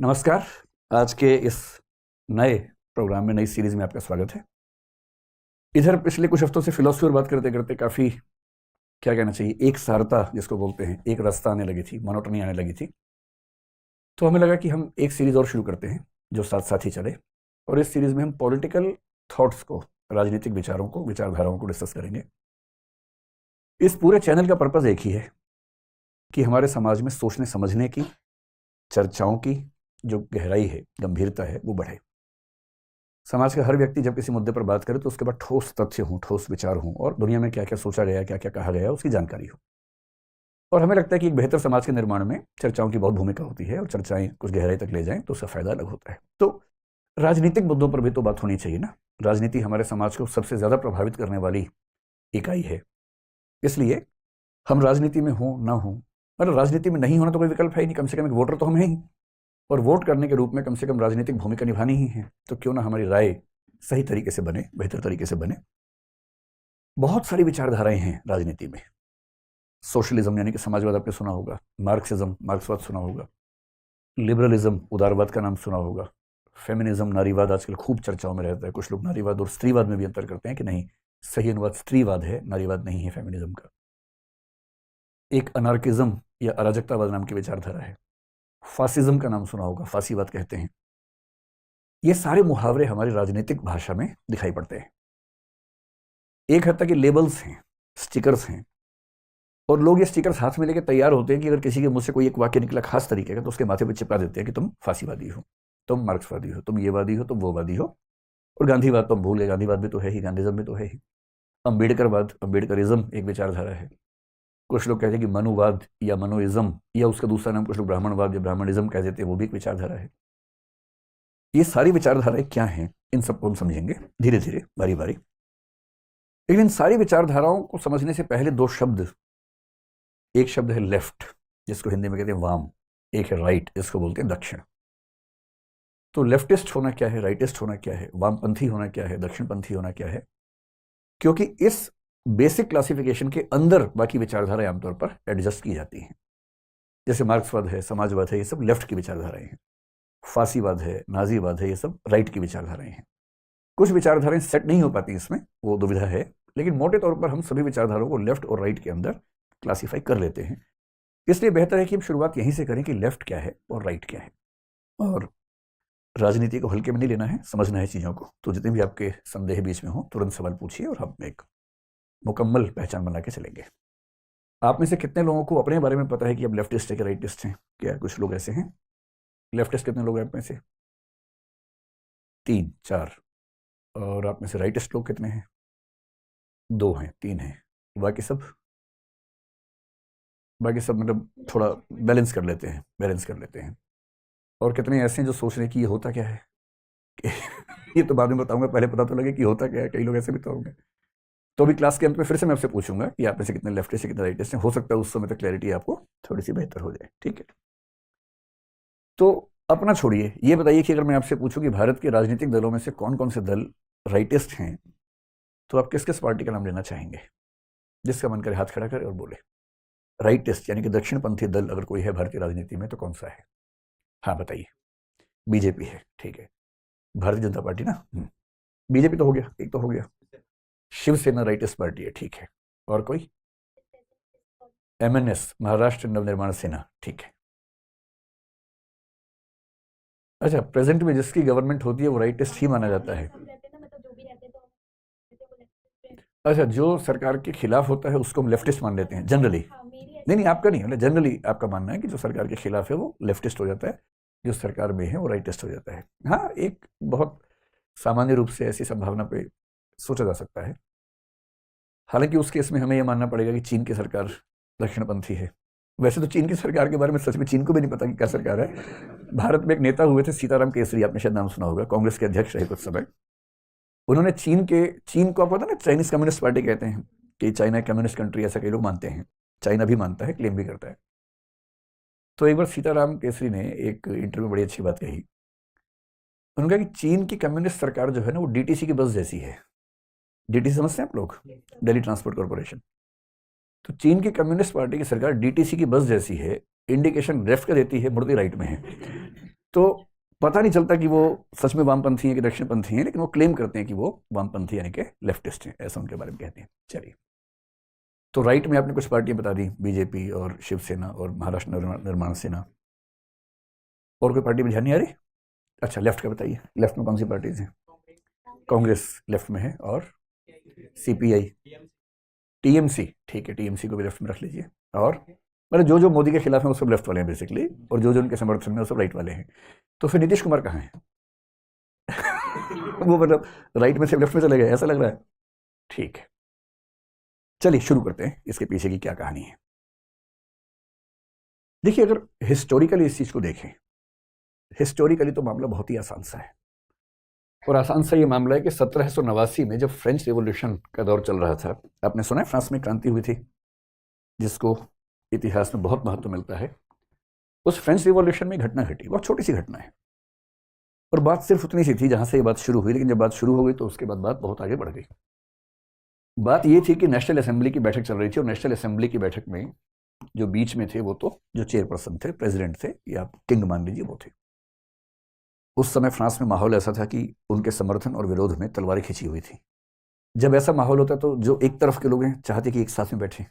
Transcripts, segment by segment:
नमस्कार। आज के इस नए प्रोग्राम में, नई सीरीज में आपका स्वागत है। इधर पिछले कुछ हफ्तों से फिलॉसफी और बात करते करते काफ़ी, क्या कहना चाहिए, एक सारता जिसको बोलते हैं, एक रास्ता आने लगी थी, मोनोटनी आने लगी थी। तो हमें लगा कि हम एक सीरीज और शुरू करते हैं जो साथ साथ ही चले, और इस सीरीज में हम पॉलिटिकल थॉट्स को, राजनीतिक विचारों को, विचारधाराओं को डिस्कस करेंगे। इस पूरे चैनल का पर्पज़ एक ही है कि हमारे समाज में सोचने समझने की, चर्चाओं की जो गहराई है, गंभीरता है, वो बढ़े। समाज का हर व्यक्ति जब किसी मुद्दे पर बात करे तो उसके बाद ठोस तथ्य हों, ठोस विचार हों, और दुनिया में क्या क्या सोचा गया, क्या क्या कहा गया, उसकी जानकारी हो। और हमें लगता है कि एक बेहतर समाज के निर्माण में चर्चाओं की बहुत भूमिका होती है, और चर्चाएं कुछ गहराई तक ले जाएं तो उसका फायदा अलग होता है। तो राजनीतिक मुद्दों पर भी तो बात होनी चाहिए ना। राजनीति हमारे समाज को सबसे ज़्यादा प्रभावित करने वाली इकाई है। इसलिए हम राजनीति में हों ना हों, मतलब राजनीति में नहीं होना तो कोई विकल्प है ही नहीं, कम से कम एक वोटर तो हम हैं ही, और वोट करने के रूप में कम से कम राजनीतिक भूमिका निभानी ही है। तो क्यों ना हमारी राय सही तरीके से बने, बेहतर तरीके से बने। बहुत सारी विचारधाराएं हैं राजनीति में। सोशलिज्म यानी कि समाजवाद आपने सुना होगा, मार्क्सिज्म, मार्क्सवाद सुना होगा, लिबरलिज्म, उदारवाद का नाम सुना होगा, फेमिनिज्म, नारीवाद आजकल खूब चर्चाओं में रहता है। कुछ लोग नारीवाद और स्त्रीवाद में भी अंतर करते हैं कि नहीं, सही अनुवाद स्त्रीवाद है, नारीवाद नहीं है फेमिनिज्म का। एक अनार्किज्म या अराजकतावाद नाम की विचारधारा है। फासिज्म का नाम सुना होगा, फासीवाद कहते हैं। ये सारे मुहावरे हमारी राजनीतिक भाषा में दिखाई पड़ते हैं। एक हद तक ये लेबल्स हैं, स्टिकर्स हैं, और लोग ये स्टिकर्स हाथ में लेके तैयार होते हैं कि अगर किसी के मुंह से कोई एक वाक्य निकला खास तरीके का तो उसके माथे पे चिपका देते हैं कि तुम फांसीवादी हो, तुम मार्क्सवादी हो, तुम ये वादी हो, तुम वो वादी हो। और गांधीवाद तो हम भूल गए, गांधीवाद भी तो है ही, गांधीज्म भी तो है ही। अम्बेडकरवाद, अम्बेडकरिज्म एक विचारधारा है। कुछ लोग कहते हैं कि मनुवाद या मनोइज्म, या उसका दूसरा नाम कुछ लोग ब्राह्मणवाद या ब्राह्मणिज्म कह देते हैं, वो भी एक विचारधारा है। ये सारी विचारधाराएं क्या हैं, इन सबको हम समझेंगे धीरे धीरे, बारी बारी। लेकिन इन सारी विचारधाराओं को समझने से पहले दो शब्द, एक शब्द है लेफ्ट जिसको हिंदी में कहते हैं वाम, एक है राइट जिसको बोलते हैं दक्षिण। तो लेफ्टिस्ट होना क्या है, राइटिस्ट होना क्या है, वामपंथी होना क्या है, दक्षिणपंथी होना क्या है, क्योंकि इस बेसिक क्लासिफिकेशन के अंदर बाकी विचारधाराएं आमतौर पर एडजस्ट की जाती हैं। जैसे मार्क्सवाद है, समाजवाद है, ये सब लेफ्ट की विचारधाराएं हैं। फासीवाद है, नाजीवाद है, ये सब राइट की विचारधाराएं हैं। कुछ विचारधाराएं सेट नहीं हो पाती इसमें, वो दुविधा है, लेकिन मोटे तौर पर हम सभी विचारधाराओं को लेफ्ट और राइट के अंदर क्लासीफाई कर लेते हैं। इसलिए बेहतर है कि हम शुरुआत यहीं से करें कि लेफ्ट क्या है और राइट क्या है। और राजनीति को हल्के में नहीं लेना है, समझना है चीज़ों को। तो जितने भी आपके संदेह बीच में हो तुरंत सवाल पूछिए और हम एक मुकम्मल पहचान बना के चलेंगे। आप में से कितने लोगों को अपने बारे में पता है कि आप लेफ्टिस्ट है कि राइटिस्ट हैं? क्या कुछ लोग ऐसे हैं? लेफ्टिस्ट कितने लोग हैं आप में से? 3 4। और आप में से राइटिस्ट लोग कितने हैं? 2 हैं, 3 हैं। बाकी सब मतलब थोड़ा बैलेंस कर लेते हैं, बैलेंस कर लेते हैं। और कितने ऐसे हैं जो सोच रहे हैं कि ये होता क्या है? ये तो बाद में बताऊंगा, पहले पता तो लगे कि होता क्या है। कई लोग ऐसे भी तो होंगे। तो अभी क्लास के अंत में फिर से मैं आपसे पूछूंगा कि आप में से कितने लेफ्टिस्ट है, कितने राइटिस्ट हैं। हो सकता है उस समय तक क्लैरिटी आपको थोड़ी सी बेहतर हो जाए, ठीक है? तो अपना छोड़िए, ये बताइए कि अगर मैं आपसे पूछूं कि भारत के राजनीतिक दलों में से कौन कौन से दल राइटिस्ट हैं, तो आप किस किस पार्टी का नाम लेना चाहेंगे? जिसका मन करे हाथ खड़ा करे और बोले। राइटिस्ट यानी कि दक्षिणपंथी दल अगर कोई है भारतीय राजनीति में तो कौन सा है? हाँ बताइए। बीजेपी है, ठीक है। भारतीय जनता पार्टी ना। बीजेपी तो हो गया, एक तो हो गया। शिवसेना राइटिस्ट पार्टी है, ठीक है। और कोई? एमएनएस, महाराष्ट्र नवनिर्माण सेना, ठीक है। अच्छा, प्रेजेंट में जिसकी गवर्नमेंट होती है वो राइटिस्ट ही माना जाता है? अच्छा, जो सरकार के खिलाफ होता है उसको हम लेफ्टिस्ट मान लेते हैं जनरली? नहीं नहीं, आपका नहीं, मतलब जनरली आपका मानना है कि जो सरकार के खिलाफ है वो लेफ्टिस्ट हो जाता है, जो सरकार में है वो राइटिस्ट हो जाता है। हाँ, एक बहुत सामान्य रूप से ऐसी संभावना पे सोचा जा सकता है। हालांकि उस केस में हमें यह मानना पड़ेगा कि चीन की सरकार दक्षिणपंथी है। वैसे तो चीन की सरकार के बारे में सच में चीन को भी नहीं पता कि क्या सरकार है। भारत में एक नेता हुए थे सीताराम केसरी, आपने शायद नाम सुना होगा, कांग्रेस के अध्यक्ष रहे कुछ समय। उन्होंने चीन को, आप पता ना, चाइनीज कम्युनिस्ट पार्टी कहते हैं कि चाइना कम्युनिस्ट कंट्री, ऐसा कई लोग मानते हैं। चाइना भी मानता है, क्लेम भी करता है। तो एक बार सीताराम केसरी ने एक इंटरव्यू में बड़ी अच्छी बात कही। उन्होंने कहा कि चीन की कम्युनिस्ट सरकार जो है ना वो डीटीसी की बस जैसी है। डीटीसी समझते हैं आप लोग? Delhi transport corporation. तो चीन की कम्युनिस्ट पार्टी की सरकार डीटीसी की बस जैसी है, इंडिकेशन लेफ्ट का देती है, मुड़ती राइट में है। तो पता नहीं चलता कि वो सच में वामपंथी हैं कि दक्षिणपंथी हैं, लेकिन वो क्लेम करते हैं कि वो वामपंथी यानी कि लेफ्टिस्ट हैं, ऐसा उनके बारे में कहते हैं। चलिए, तो राइट में आपने कुछ पार्टियां बता दी, बीजेपी और शिवसेना और महाराष्ट्र निर्माण सेना। और कोई पार्टी में ध्यान नहीं आ रही? अच्छा, लेफ्ट का बताइए, लेफ्ट में कौन सी पार्टीज हैं? कांग्रेस लेफ्ट में है, और सीपीआई, टीएमसी, ठीक है, टीएमसी को भी लेफ्ट में रख लीजिए। और मतलब जो जो मोदी के खिलाफ हैं वो सब लेफ्ट वाले हैं बेसिकली, और जो जो उनके समर्थन में वो सब राइट वाले हैं। तो फिर नीतीश कुमार कहाँ हैं? वो मतलब राइट में से लेफ्ट में चले गए, ऐसा लग रहा है। ठीक है, चलिए शुरू करते हैं, इसके पीछे की क्या कहानी है। देखिए, अगर हिस्टोरिकली इस चीज को देखें, हिस्टोरिकली तो मामला बहुत ही आसान सा है। और आसान सा ये मामला है कि 1789 में जब फ्रेंच रिवॉल्यूशन का दौर चल रहा था, आपने सुना है फ्रांस में क्रांति हुई थी, जिसको इतिहास में बहुत महत्व मिलता है। उस फ्रेंच रिवॉल्यूशन में घटना घटी, बहुत छोटी सी घटना है, और बात सिर्फ उतनी सी थी जहां से ये बात शुरू हुई, लेकिन जब बात शुरू हो गई तो उसके बाद बात बहुत आगे बढ़ गई। बात ये थी कि नेशनल असेंबली की बैठक चल रही थी, और नेशनल असेंबली की बैठक में जो बीच में थे वो तो जो चेयरपर्सन थे, प्रेसिडेंट थे, या किंग मान लीजिए, वो थे। उस समय फ्रांस में माहौल ऐसा था कि उनके समर्थन और विरोध में तलवारें खींची हुई थी। जब ऐसा माहौल होता है तो जो एक तरफ के लोग हैं चाहते कि एक साथ में बैठे,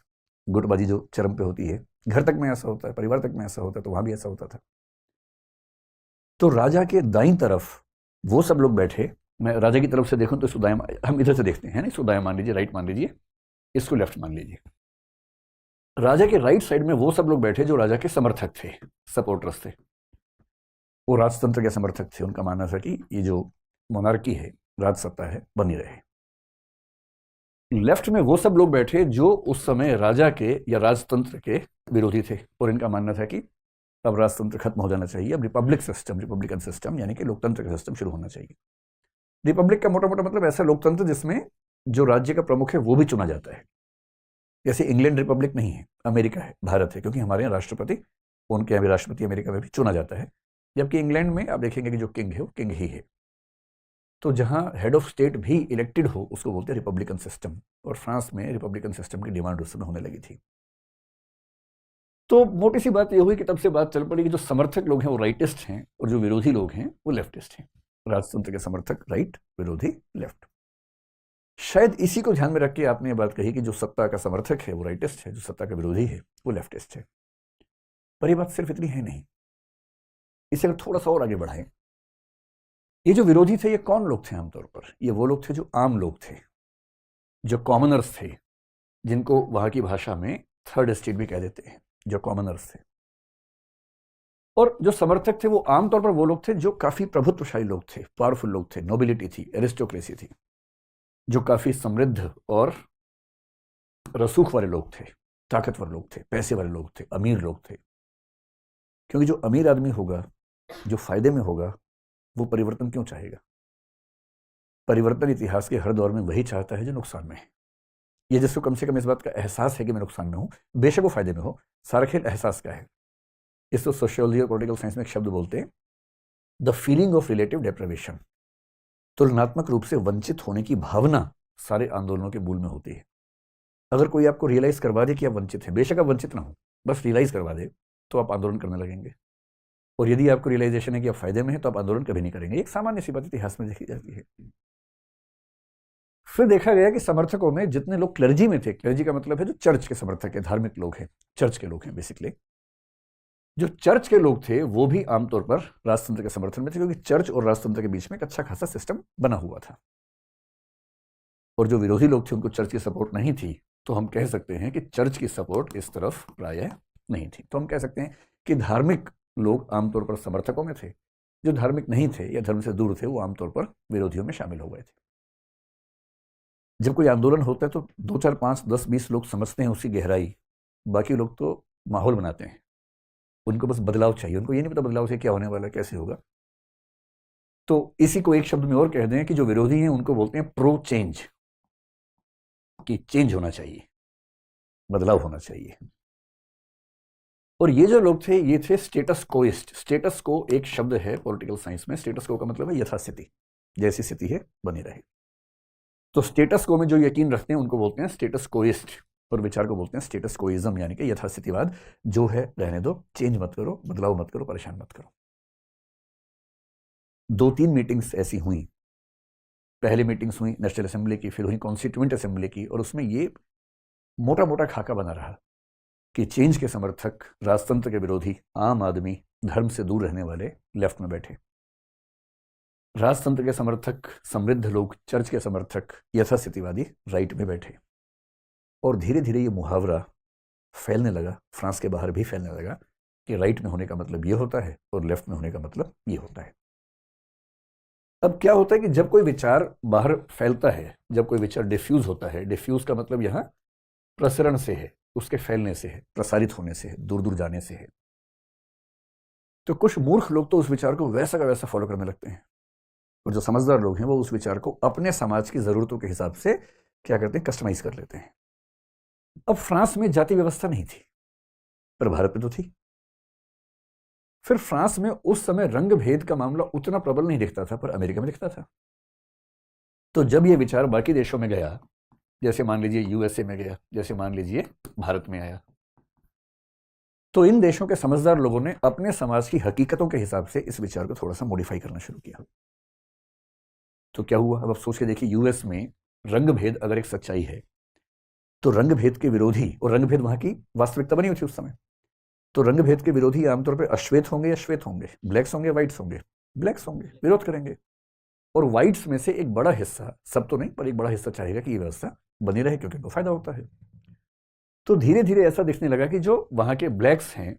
गुटबाजी जो चरम पे होती है, घर तक में ऐसा होता है, परिवार तक में ऐसा होता है, तो वहां भी ऐसा होता था। तो राजा के दाईं तरफ वो सब लोग बैठे, मैं राजा की तरफ से देखूं तो इसको दाएं, हम इधर से देखते हैं ना, इसको दाएं मान लीजिए, राइट मान लीजिए, इसको लेफ्ट मान लीजिए। राजा के राइट साइड में वो सब लोग बैठे जो राजा के समर्थक थे, सपोर्टर्स थे, वो राजतंत्र के समर्थक थे। उनका मानना था कि ये जो मोनार्की है, राज सत्ता है, बनी रहे। लेफ्ट में वो सब लोग बैठे जो उस समय राजा के या राजतंत्र के विरोधी थे, और इनका मानना था कि अब राजतंत्र खत्म हो जाना चाहिए, अब रिपब्लिक सिस्टम, रिपब्लिकन सिस्टम यानी कि लोकतंत्र का सिस्टम शुरू होना चाहिए। रिपब्लिक का मोटा मोटा मतलब ऐसा लोकतंत्र जिसमें जो राज्य का प्रमुख है वो भी चुना जाता है। जैसे इंग्लैंड रिपब्लिक नहीं है, अमेरिका है, भारत है, क्योंकि हमारे यहाँ राष्ट्रपति, उनके यहाँ भी राष्ट्रपति अमेरिका में भी चुना जाता है, जबकि इंग्लैंड में आप देखेंगे कि जो किंग है वो किंग ही है। तो जहां हेड ऑफ स्टेट भी इलेक्टेड हो उसको बोलते हैं रिपब्लिकन सिस्टम, और फ्रांस में रिपब्लिकन सिस्टम की डिमांड उस समय होने लगी थी। तो मोटी सी बात यह हुई कि तब से बात चल पड़ी कि जो समर्थक लोग हैं वो राइटिस्ट हैं, और जो विरोधी लोग हैं वो लेफ्टिस्ट हैं। राजतंत्र के समर्थक राइट, विरोधी लेफ्ट। शायद इसी को ध्यान में रख के आपने ये बात कही कि जो सत्ता का समर्थक है वो राइटिस्ट है, जो सत्ता का विरोधी है वो लेफ्टिस्ट है। पर ये बात सिर्फ इतनी है नहीं, इसे अगर थोड़ा सा और आगे बढ़ाएं, ये जो विरोधी थे ये कौन लोग थे? आमतौर पर ये वो लोग थे जो आम लोग थे, जो कॉमनर्स थे, जिनको वहां की भाषा में थर्ड स्टेट भी कह देते हैं, जो कॉमनर्स थे। और जो समर्थक थे वो आमतौर पर वो लोग थे जो काफी प्रभुत्वशाली लोग थे, पावरफुल लोग थे, नोबिलिटी थी, एरिस्टोक्रेसी थी, जो काफी समृद्ध और रसूख वाले लोग थे, ताकतवर लोग थे, पैसे वाले लोग थे, अमीर लोग थे। क्योंकि जो अमीर आदमी होगा, जो फायदे में होगा, वो परिवर्तन क्यों चाहेगा? परिवर्तन इतिहास के हर दौर में वही चाहता है जो नुकसान में है। ये जिसको कम से कम इस बात का एहसास है कि मैं नुकसान में हूं, बेशक वो फायदे में हो, सारा खेल एहसास का है। इसको सोशियोलॉजी और पॉलिटिकल साइंस में एक शब्द बोलते हैं, the feeling of relative deprivation. तुलनात्मक रूप से वंचित होने की भावना सारे आंदोलनों के मूल में होती है। अगर कोई आपको रियलाइज करवा दे कि आप वंचित हैं, बेशक आप वंचित ना हो, बस रियलाइज करवा दे, तो आप आंदोलन करने लगेंगे। और यदि आपको रियलाइजेशन है कि आप फायदे में हैं, तो आप आंदोलन कभी नहीं करेंगे। एक सामान्य सी बात इतिहास में देखी जाती है। फिर देखा गया कि समर्थकों में जितने लोग क्लर्जी में थे, क्लर्जी का मतलब है जो चर्च के समर्थक है, धार्मिक लोग हैं, चर्च के लोग हैं बेसिकली, जो चर्च के लोग थे वो भी आमतौर पर राजतंत्र के समर्थन में थे, क्योंकि चर्च और राजतंत्र के बीच में एक अच्छा खासा सिस्टम बना हुआ था। और जो विरोधी लोग थे उनको चर्च की सपोर्ट नहीं थी, तो हम कह सकते हैं कि चर्च की सपोर्ट इस तरफ प्रायः नहीं थी। तो हम कह सकते हैं कि धार्मिक लोग आमतौर पर समर्थकों में थे, जो धार्मिक नहीं थे या धर्म से दूर थे वो आमतौर पर विरोधियों में शामिल हो गए थे। जब कोई आंदोलन होता है तो 2, 4, 5, 10, 20 लोग समझते हैं उसकी गहराई, बाकी लोग तो माहौल बनाते हैं, उनको बस बदलाव चाहिए, उनको ये नहीं पता बदलाव से क्या होने वाला है, कैसे होगा। तो इसी को एक शब्द में और कह दें कि जो विरोधी हैं उनको बोलते हैं प्रो चेंज, कि चेंज होना चाहिए, बदलाव होना चाहिए। और ये जो लोग थे ये थे स्टेटस कोइस्ट। स्टेटस को एक शब्द है पॉलिटिकल साइंस में, स्टेटस को का मतलब है यथास्थिति, जैसी स्थिति है बनी रहे। तो स्टेटस को में जो यकीन रखते हैं उनको बोलते हैं स्टेटस कोइस्ट, और विचार को बोलते हैं स्टेटस कोइज्म, यानी कि यथास्थितिवाद। जो है रहने दो, चेंज मत करो, बदलाव मत करो, परेशान मत करो। 2-3 मीटिंग्स ऐसी हुई। पहले मीटिंग्स हुई नेशनल असेंबली की, फिर हुई कॉन्स्टिट्यूएंट असेंबली की, और उसमें ये मोटा मोटा खाका बना रहा कि चेंज के समर्थक, राजतंत्र के विरोधी, आम आदमी, धर्म से दूर रहने वाले लेफ्ट में बैठे, राजतंत्र के समर्थक, समृद्ध लोग, चर्च के समर्थक, यथास्थितिवादी राइट में बैठे। और धीरे धीरे ये मुहावरा फैलने लगा, फ्रांस के बाहर भी फैलने लगा कि राइट में होने का मतलब ये होता है और लेफ्ट में होने का मतलब ये होता है। अब क्या होता है कि जब कोई विचार बाहर फैलता है, जब कोई विचार डिफ्यूज होता है, डिफ्यूज का मतलब यहां प्रसरण से है, उसके फैलने से है, प्रसारित होने से है, दूर दूर जाने से है, तो कुछ मूर्ख लोग तो उस विचार को वैसा का वैसा फॉलो करने लगते हैं, और जो समझदार लोग हैं वो उस विचार को अपने समाज की जरूरतों के हिसाब से क्या करते हैं, कस्टमाइज कर लेते हैं। अब फ्रांस में जाति व्यवस्था नहीं थी, पर भारत में तो थी। फिर फ्रांस में उस समय रंग भेद का मामला उतना प्रबल नहीं दिखता था, पर अमेरिका में दिखता था। तो जब यह विचार बाकी देशों में गया, जैसे मान लीजिए यूएसए में गया, जैसे मान लीजिए भारत में आया, तो इन देशों के समझदार लोगों ने अपने समाज की हकीकतों के हिसाब से इस विचार को थोड़ा सा मॉडिफाई करना शुरू किया। तो क्या हुआ, अब आप सोच के देखिए, यूएस में रंग भेद अगर एक सच्चाई है, तो रंग भेद के विरोधी, और रंग भेद वहां की वास्तविकता बनी हुई थी उस समय, तो रंग भेद के विरोधी आमतौर पर अश्वेत होंगे या श्वेत होंगे, ब्लैक्स होंगे, व्हाइट्स होंगे, ब्लैक्स होंगे, विरोध करेंगे। और व्हाइट्स में से एक बड़ा हिस्सा, सब तो नहीं पर एक बड़ा हिस्सा चाहेगा कि ये व्यवस्था बनी रहे, क्योंकि उनको फायदा होता है। तो धीरे धीरे ऐसा दिखने लगा कि जो वहां के ब्लैक्स हैं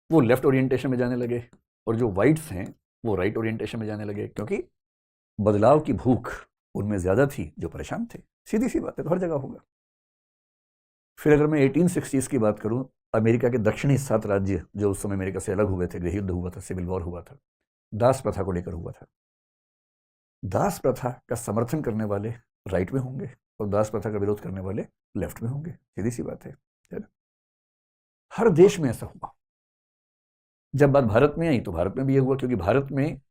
वो लेफ्ट ओरिएंटेशन में जाने लगे, और जो व्हाइट्स हैं वो राइट ओरिएंटेशन में जाने लगे, क्योंकि बदलाव की भूख उनमें ज्यादा थी जो परेशान थे। सीधी सी बात है, तो हर जगह होगा। फिर अगर मैं 1860s की बात करूं, अमेरिका के दक्षिणी 7 राज्य जो उस समय अमेरिका से अलग हुए थे, गृह युद्ध हुआ था, सिविल वॉर हुआ था, दास प्रथा को लेकर हुआ था। दास प्रथा का समर्थन करने वाले राइट में होंगे और दास प्रथा का विरोध करने वाले लेफ्ट में होंगे, सीधी सी बात है ना? हर देश में ऐसा हुआ। जब बात भारत में आई तो भारत में भी यह हुआ, क्योंकि भारत में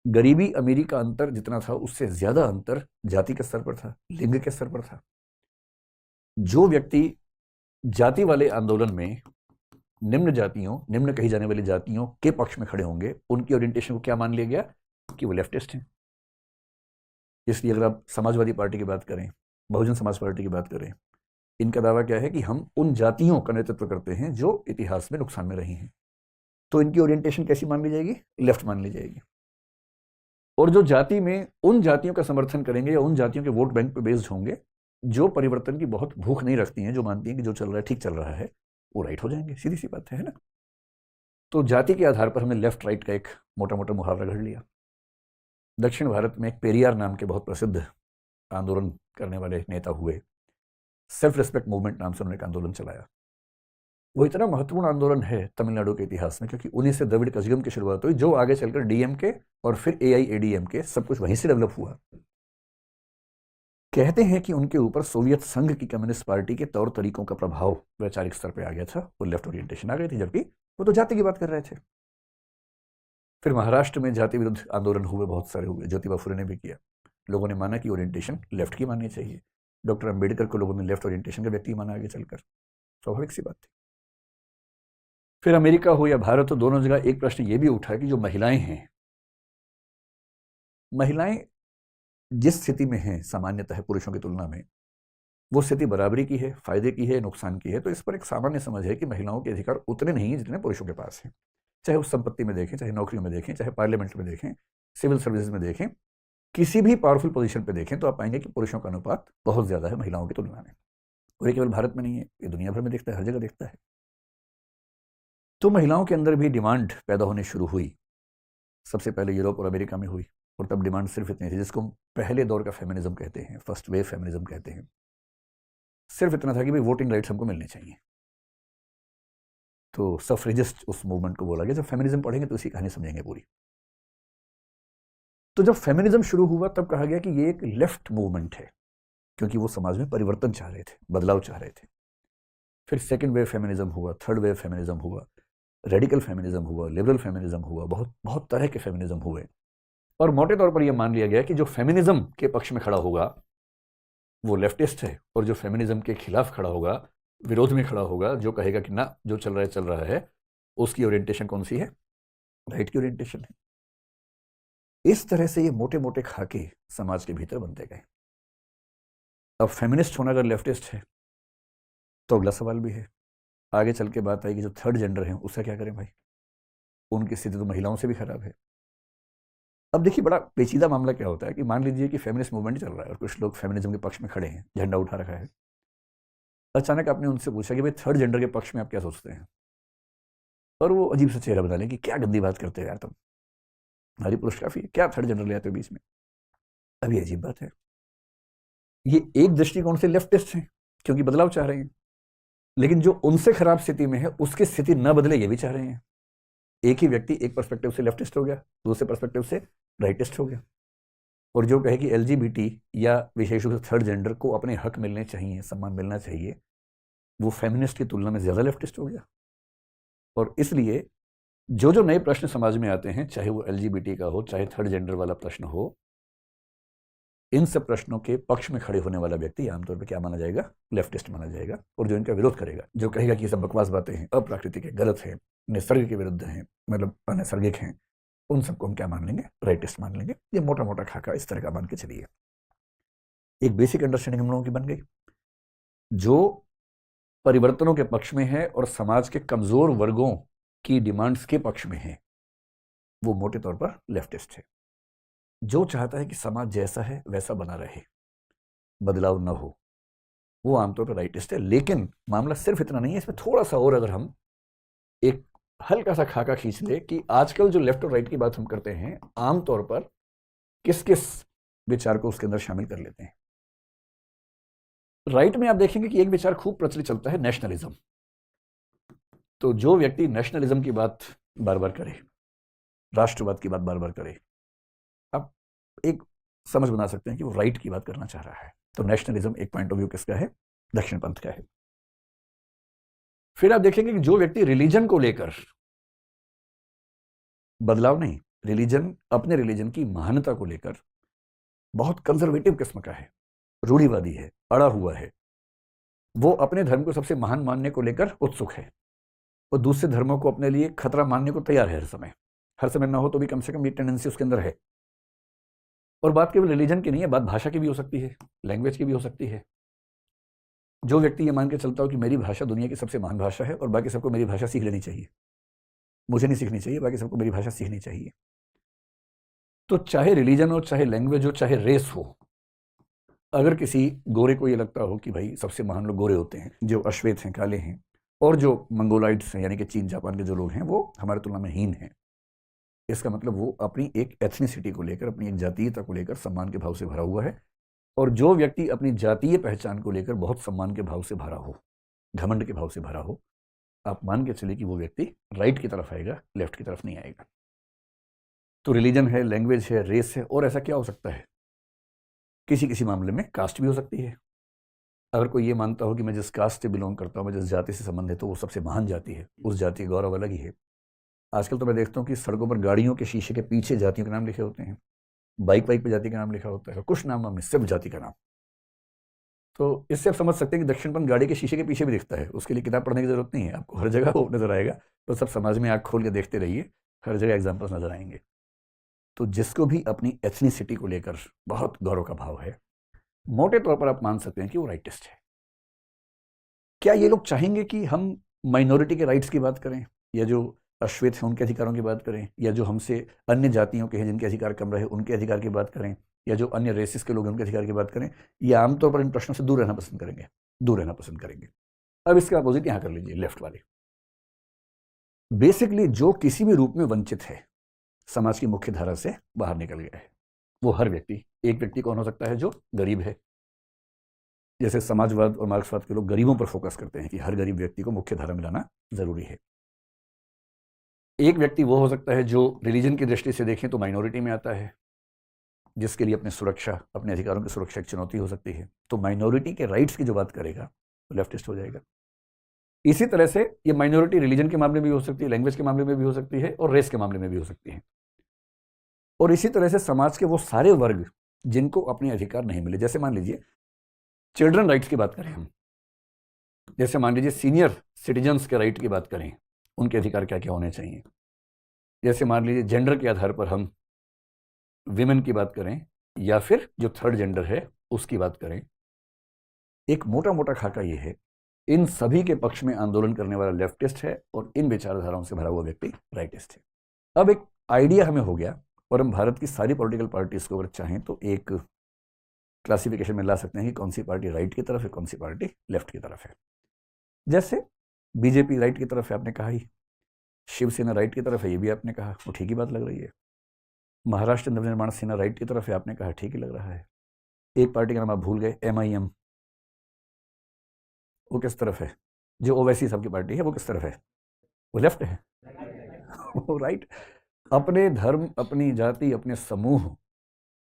गरीबी अमीरी का अंतर जितना था उससे ज्यादा अंतर जाति के स्तर पर था, लिंग के स्तर पर था। जो व्यक्ति जाति वाले आंदोलन में निम्न जातियों, निम्न कही जाने वाली जातियों के पक्ष में खड़े होंगे, उनकी ओरिएंटेशन को क्या मान लिया गया कि वो लेफ्टिस्ट हैं। इसलिए अगर आप समाजवादी पार्टी की बात करें, बहुजन समाज पार्टी की बात करें, इनका दावा क्या है कि हम उन जातियों का नेतृत्व करते हैं जो इतिहास में नुकसान में रही हैं। तो इनकी ओरिएंटेशन कैसी मान ली जाएगी, लेफ्ट मान ली जाएगी। और जो जाति में उन जातियों का समर्थन करेंगे या उन जातियों के वोट बैंक पे बेस्ड होंगे जो परिवर्तन की बहुत भूख नहीं रखती हैं, जो मानती हैं कि जो चल रहा है ठीक चल रहा है, वो राइट हो जाएंगे, सीधी सी बात है ना? तो जाति के आधार पर हमने लेफ्ट राइट का एक मोटा मोटा मुहावरा घड़ लिया। दक्षिण भारत में एक पेरियार नाम के बहुत प्रसिद्ध आंदोलन करने वाले नेता हुए, सेल्फ रिस्पेक्ट मूवमेंट नाम से उन्होंने एक आंदोलन चलाया। वो इतना महत्वपूर्ण आंदोलन है तमिलनाडु के इतिहास में, क्योंकि उन्हीं से द्रविड़ कजगम की शुरुआत हुई, जो आगे चलकर डीएमके और फिर एआईएडीएमके, सब कुछ वहीं से डेवलप हुआ। कहते हैं कि उनके ऊपर सोवियत संघ की कम्युनिस्ट पार्टी के तौर तरीकों का प्रभाव वैचारिक स्तर पर आ गया था, वो लेफ्ट ओरिएंटेशन आ गई थी, जबकि वो तो जाति की बात कर रहे थे। फिर महाराष्ट्र में जाति विरुद्ध आंदोलन हुए, बहुत सारे हुए, ज्योतिबा फुले ने भी किया। लोगों ने माना कि ओरिएंटेशन लेफ्ट की माननी चाहिए। डॉक्टर अंबेडकर को लोगों ने लेफ्ट ओरिएंटेशन का व्यक्ति माना आगे चलकर, स्वाभाविक सी बात थी। फिर अमेरिका हो या भारत हो, दोनों जगह एक प्रश्न ये भी उठा कि जो महिलाएं हैं, महिलाएं जिस स्थिति में हैं सामान्यतः पुरुषों की तुलना में, वो स्थिति बराबरी की है, फायदे की है, नुकसान की है। तो इस पर एक सामान्य समझ है कि महिलाओं के अधिकार उतने नहीं हैं जितने पुरुषों के पास हैं। चाहे उस संपत्ति में देखें, चाहे नौकरियों में देखें, चाहे पार्लियामेंट में देखें, सिविल सर्विसेज में देखें, किसी भी पावरफुल पोजीशन पे देखें, तो आप पाएंगे कि पुरुषों का अनुपात बहुत ज्यादा है महिलाओं की तुलना में। और ये केवल भारत में नहीं है, ये दुनिया भर में दिखता है, हर जगह दिखता है। तो महिलाओं के अंदर भी डिमांड पैदा होनी शुरू हुई। सबसे पहले यूरोप और अमेरिका में हुई, और तब डिमांड सिर्फ इतनी थी जिसको पहले दौर का फेमिनिज्म कहते हैं, फर्स्ट वेव फेमिनिज्म कहते हैं। सिर्फ इतना था कि भाई वोटिंग राइट्स हमको मिलने चाहिए। तो सफ्रेजिस्ट उस मूवमेंट को बोला गया। जब फेमिनिज्म पढ़ेंगे तो इसी कहानी समझेंगे पूरी। तो जब फेमिनिज्म शुरू हुआ तब कहा गया कि ये एक लेफ्ट मूवमेंट है, क्योंकि वो समाज में परिवर्तन चाह रहे थे, बदलाव चाह रहे थे। फिर सेकेंड वेव फेमिनिज्म हुआ, थर्ड वेव फेमिनिज्म हुआ, रेडिकल फेमिनिज्म हुआ, लिबरल फेमिनिज्म हुआ, बहुत बहुत तरह के फेमिनिज्म हुए। और मोटे तौर पर यह मान लिया गया कि जो फेमिनिज्म के पक्ष में खड़ा होगा वो लेफ्टिस्ट है, और जो फेमिनिज्म के खिलाफ खड़ा होगा, विरोध में खड़ा होगा, जो कहेगा कि ना जो चल रहा है, उसकी ओरिएंटेशन कौन सी है, राइट की ओरिएंटेशन है। इस तरह से ये मोटे मोटे खाके समाज के भीतर बनते गए। अब फेमिनिस्ट होना अगर लेफ्टिस्ट है तो अगला सवाल भी है, आगे चल के बात आएगी जो थर्ड जेंडर है उसका क्या करें भाई, उनकी स्थिति तो महिलाओं से भी खराब है। अब देखिए बड़ा पेचीदा मामला क्या होता है कि मान लीजिए कि फेमिनिस्ट मूवमेंट चल रहा है और कुछ लोग फेमिनिज्म के पक्ष में खड़े हैं, झंडा उठा रखा है। अचानक आपने उनसे पूछा कि भाई थर्ड जेंडर के पक्ष में आप क्या सोचते हैं, और वो अजीब सा चेहरा बना लें कि क्या गंदी बात करते हो यार तुम, हमारी पुरुष काफी है, क्या थर्ड जेंडर ले आते हो बीच में। अब ये अजीब बात है, ये एक दृष्टिकोण से लेफ्टिस्ट हैं क्योंकि बदलाव चाह रहे हैं, लेकिन जो उनसे खराब स्थिति में है उसकी स्थिति न बदले ये भी चाह रहे हैं। एक ही व्यक्ति एक पर्सपेक्टिव से लेफ्टिस्ट हो गया, दूसरे पर्सपेक्टिव से राइटिस्ट हो गया, और जो कहे कि एलजीबीटी या विशेष रूप से थर्ड जेंडर को अपने हक मिलने चाहिए, सम्मान मिलना चाहिए, वो फेमिनिस्ट की तुलना में ज्यादा लेफ्टिस्ट हो गया। और इसलिए जो जो नए प्रश्न समाज में आते हैं, चाहे वो एलजीबीटी का हो, चाहे थर्ड जेंडर वाला प्रश्न हो, इन सब प्रश्नों के पक्ष में खड़े होने वाला व्यक्ति आमतौर पर क्या माना जाएगा, लेफ्टिस्ट माना जाएगा। और जो इनका विरोध करेगा, जो कहेगा कि ये सब बकवास बातें हैं, अप्राकृतिक है, गलत है, निसर्ग के विरुद्ध हैं, मतलब अनैसर्गिक हैं, उन सबको हम क्या मान लेंगे, राइटिस्ट मान लेंगे। ये मोटा मोटा खाका इस तरह का मान के चलिए। एक बेसिक अंडरस्टैंडिंग हम लोगों की बन गई, जो परिवर्तनों के पक्ष में है और समाज के कमजोर वर्गों की डिमांड्स के पक्ष में है, वो मोटे तौर पर लेफ्टिस्ट है। जो चाहता है कि समाज जैसा है वैसा बना रहे, बदलाव न हो, वो आमतौर पर राइटिस्ट है। लेकिन मामला सिर्फ इतना नहीं है, इसमें थोड़ा सा और अगर हम एक हल्का सा खाका खींच ले कि आजकल जो लेफ्ट और राइट की बात हम करते हैं, आमतौर पर किस किस विचार को उसके अंदर शामिल कर लेते हैं। राइट में आप देखेंगे कि एक विचार खूब प्रचलित चलता है, नेशनलिज्म। तो जो व्यक्ति नेशनलिज्म की बात बार बार करे, राष्ट्रवाद की बात बार बार करे, आप एक समझ बना सकते हैं कि वो राइट की बात करना चाह रहा है। तो नेशनलिज्म एक पॉइंट ऑफ व्यू किसका है, दक्षिण पंथ का है। फिर आप देखेंगे कि जो व्यक्ति रिलीजन को लेकर, बदलाव नहीं, रिलीजन, अपने रिलीजन की महानता को लेकर बहुत कंजर्वेटिव किस्म का है, रूढ़िवादी है, अड़ा हुआ है, वो अपने धर्म को सबसे महान मानने को लेकर उत्सुक है, और दूसरे धर्मों को अपने लिए खतरा मानने को तैयार है। हर समय ना हो तो भी कम से कम ये टेंडेंसी उसके अंदर है। और बात केवल रिलीजन की नहीं है, बात भाषा की भी हो सकती है, लैंग्वेज की भी हो सकती है। जो व्यक्ति ये मान के चलता हो कि मेरी भाषा दुनिया की सबसे महान भाषा है और बाकी सबको मेरी भाषा सीख लेनी चाहिए, मुझे नहीं सीखनी चाहिए, बाकी सबको मेरी भाषा सीखनी चाहिए। तो चाहे रिलीजन हो, चाहे लैंग्वेज हो, चाहे रेस हो, अगर किसी गोरे को ये लगता हो कि भाई सबसे महान लोग गोरे होते हैं, जो अश्वेत हैं, काले हैं, और जो मंगोलाइट्स हैं यानी कि चीन जापान के जो लोग हैं वो हमारे तुलना में हीन हैं, इसका मतलब वो अपनी एक एथनिसिटी को लेकर, अपनी एक जातीयता को लेकर सम्मान के भाव से भरा हुआ है। और जो व्यक्ति अपनी जातीय पहचान को लेकर बहुत सम्मान के भाव से भरा हो, घमंड के भाव से भरा हो, आप मान के चलिए कि वो व्यक्ति राइट की तरफ आएगा, लेफ्ट की तरफ नहीं आएगा। तो रिलीजन है, लैंग्वेज है, रेस है, और ऐसा क्या हो सकता है, किसी किसी मामले में कास्ट भी हो सकती है। अगर कोई ये मानता हो कि मैं जिस कास्ट से बिलोंग करता हूँ, मैं जिस जाति से संबंधित हूँ, वो सबसे महान जाति है, उस जाति का गौरव अलग ही है। आजकल तो मैं देखता हूँ कि सड़कों पर गाड़ियों के शीशे के पीछे जातियों के नाम लिखे होते हैं, बाइक पे जाति का नाम लिखा होता है, कुछ नाम में सिर्फ जाति का नाम। तो इससे आप समझ सकते हैं कि दक्षिणपंथ गाड़ी के शीशे के पीछे भी दिखता है, उसके लिए किताब पढ़ने की जरूरत नहीं है, आपको हर जगह वो नजर आएगा। तो सब समाज में आँख खोल के देखते रहिए, हर जगह एग्जाम्पल्स नजर आएंगे। तो जिसको भी अपनी एथनिसिटी को लेकर बहुत गौरव का भाव है, मोटे तौर पर आप मान सकते हैं कि वो राइटिस्ट है। क्या ये लोग चाहेंगे कि हम माइनॉरिटी के राइट्स की बात करें, या जो अश्वेत हैं उनके अधिकारों की बात करें, या जो हमसे अन्य जातियों के हैं जिनके अधिकार कम रहे उनके अधिकार की बात करें, या जो अन्य रेसिस के लोग हैं उनके अधिकार की बात करें? ये आमतौर पर इन प्रश्नों से दूर रहना पसंद करेंगे, दूर रहना पसंद करेंगे। अब इसका अपोजिट यहां कर लीजिए, लेफ्ट वाले। बेसिकली जो किसी भी रूप में वंचित है, समाज की मुख्य धारा से बाहर निकल गया है, वो हर व्यक्ति। एक व्यक्ति कौन हो सकता है? जो गरीब है। जैसे समाजवाद और मार्क्सवाद के लोग गरीबों पर फोकस करते हैं कि हर गरीब व्यक्ति को मुख्य धारा में लाना जरूरी है। एक व्यक्ति वो हो सकता है जो रिलीजन की दृष्टि से देखें तो माइनॉरिटी में आता है, जिसके लिए अपनी सुरक्षा, अपने अधिकारों की सुरक्षा एक चुनौती हो सकती है। तो माइनॉरिटी के राइट्स की जो बात करेगा वो लेफ्टिस्ट हो जाएगा। इसी तरह से ये माइनॉरिटी रिलीजन के मामले में भी हो सकती है, लैंग्वेज के मामले में भी हो सकती है, और रेस के मामले में भी हो सकती है। और इसी तरह से समाज के वो सारे वर्ग जिनको अपने अधिकार नहीं मिले, जैसे मान लीजिए चिल्ड्रन राइट्स की बात करें हम, जैसे मान लीजिए सीनियर सिटीजन्स के राइट की बात करें, उनके अधिकार क्या क्या होने चाहिए। जैसे मान लीजिए जेंडर के आधार पर हम विमेन की बात करें या फिर जो थर्ड जेंडर है उसकी बात करें, एक मोटा मोटा खाका ये है, इन सभी के पक्ष में आंदोलन करने वाला लेफ्टिस्ट है और इन विचारधाराओं से भरा हुआ व्यक्ति राइटिस्ट है। अब एक आइडिया हमें हो गया और हम भारत की सारी पॉलिटिकल पार्टीज को अगर चाहें तो एक क्लासिफिकेशन में ला सकते हैं कि कौन सी पार्टी राइट की तरफ है, कौन सी पार्टी लेफ्ट की तरफ है। जैसे बीजेपी राइट की तरफ है, आपने कहा ही, शिवसेना राइट की तरफ है, ये भी आपने कहा, वो ठीक ही बात लग रही है। महाराष्ट्र नवनिर्माण सेना राइट की तरफ है, आपने कहा, ठीक ही लग रहा है। एक पार्टी का नाम आप भूल गए, MIM, वो किस तरफ है? जो ओवैसी साहब की पार्टी है वो किस तरफ है? वो लेफ्ट है। वो राइट। अपने धर्म, अपनी जाति, अपने समूह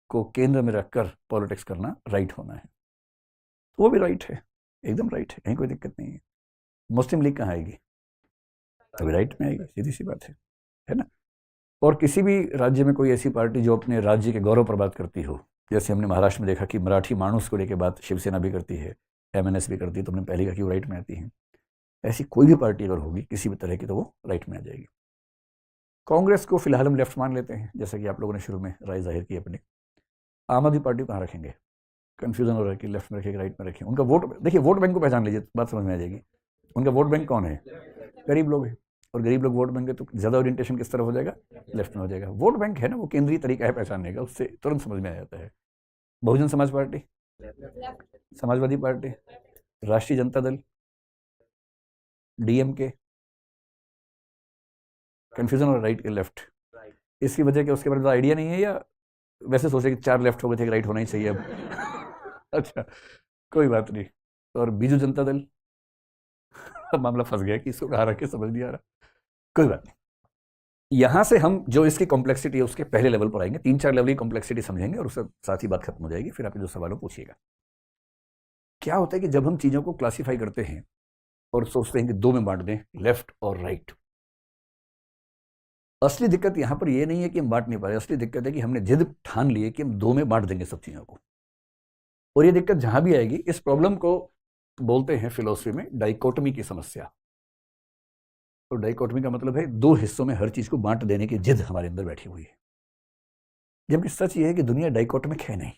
को केंद्र में रखकर पॉलिटिक्स करना राइट होना है, वो भी राइट है, एकदम राइट है, कहीं कोई दिक्कत नहीं है। मुस्लिम लीग कहाँ आएगी? अभी राइट में आएगी, सीधी सी बात है ना। और किसी भी राज्य में कोई ऐसी पार्टी जो अपने राज्य के गौरव पर बात करती हो, जैसे हमने महाराष्ट्र में देखा कि मराठी माणूस को लेकर बात शिवसेना भी करती है, MNS भी करती है, तो हमने पहले कहा कि वो राइट में आती है। ऐसी कोई भी पार्टी अगर होगी किसी भी तरह की तो वो राइट में आ जाएगी। कांग्रेस को फिलहाल हम लेफ्ट मान लेते हैं, जैसा कि आप लोगों ने शुरू में राय जाहिर की अपनी। आम आदमी पार्टी कहाँ रखेंगे? कन्फ्यूजन हो रहा है कि लेफ्ट में रखेंगे राइट में रखें। उनका वोट, देखिए वोट बैंक को पहचान लीजिए, बात समझ में आ जाएगी। उनका वोट बैंक कौन है? गरीब लोग हैं, और गरीब लोग वोट बैंक है तो ज़्यादा ओरिएंटेशन किस तरफ हो जाएगा? लेफ्ट में हो जाएगा। वोट बैंक है ना, वो केंद्रीय तरीका है पहचानने का, उससे तुरंत समझ में आ जाता है। बहुजन समाज पार्टी, समाजवादी पार्टी, राष्ट्रीय जनता दल, DMK, कन्फ्यूजन और राइट के लेफ्ट, इसकी वजह क्या? उसके बारे में आइडिया नहीं है या वैसे सोचे कि 4 लेफ्ट हो गए थे, राइट होना ही चाहिए अब? अच्छा, कोई बात नहीं। और बीजू जनता दल, अब मामला फंस गया कि इसको कहाँ रखे समझ नहीं आ रहा, कोई बात नहीं। यहां से हम जो इसकी कॉम्प्लेक्सिटी है उसके पहले लेवल पर आएंगे, 3-4 लेवल की कॉम्प्लेक्सिटी समझेंगे और उससे साथ ही बात खत्म हो जाएगी। फिर आप जो सवालों पूछिएगा। क्या होता है कि जब हम चीजों को क्लासीफाई करते हैं और सोचते हैं कि 2 में बांट दें, लेफ्ट और राइट, असली दिक्कत यहां पर यह नहीं है कि हम बांट नहीं पा रहे, असली दिक्कत है कि हमने जिद ठान ली है कि हम 2 में बांट देंगे सब चीजों को। और ये दिक्कत जहां भी आएगी, इस प्रॉब्लम को बोलते हैं फिलोसफी में डाइकोटमी की समस्या। तो डाइकोटमी का मतलब है 2 हिस्सों में हर चीज को बांट देने की जिद हमारे अंदर बैठी हुई है। जबकि सच ये है कि दुनिया डाइकोटमिक है नहीं।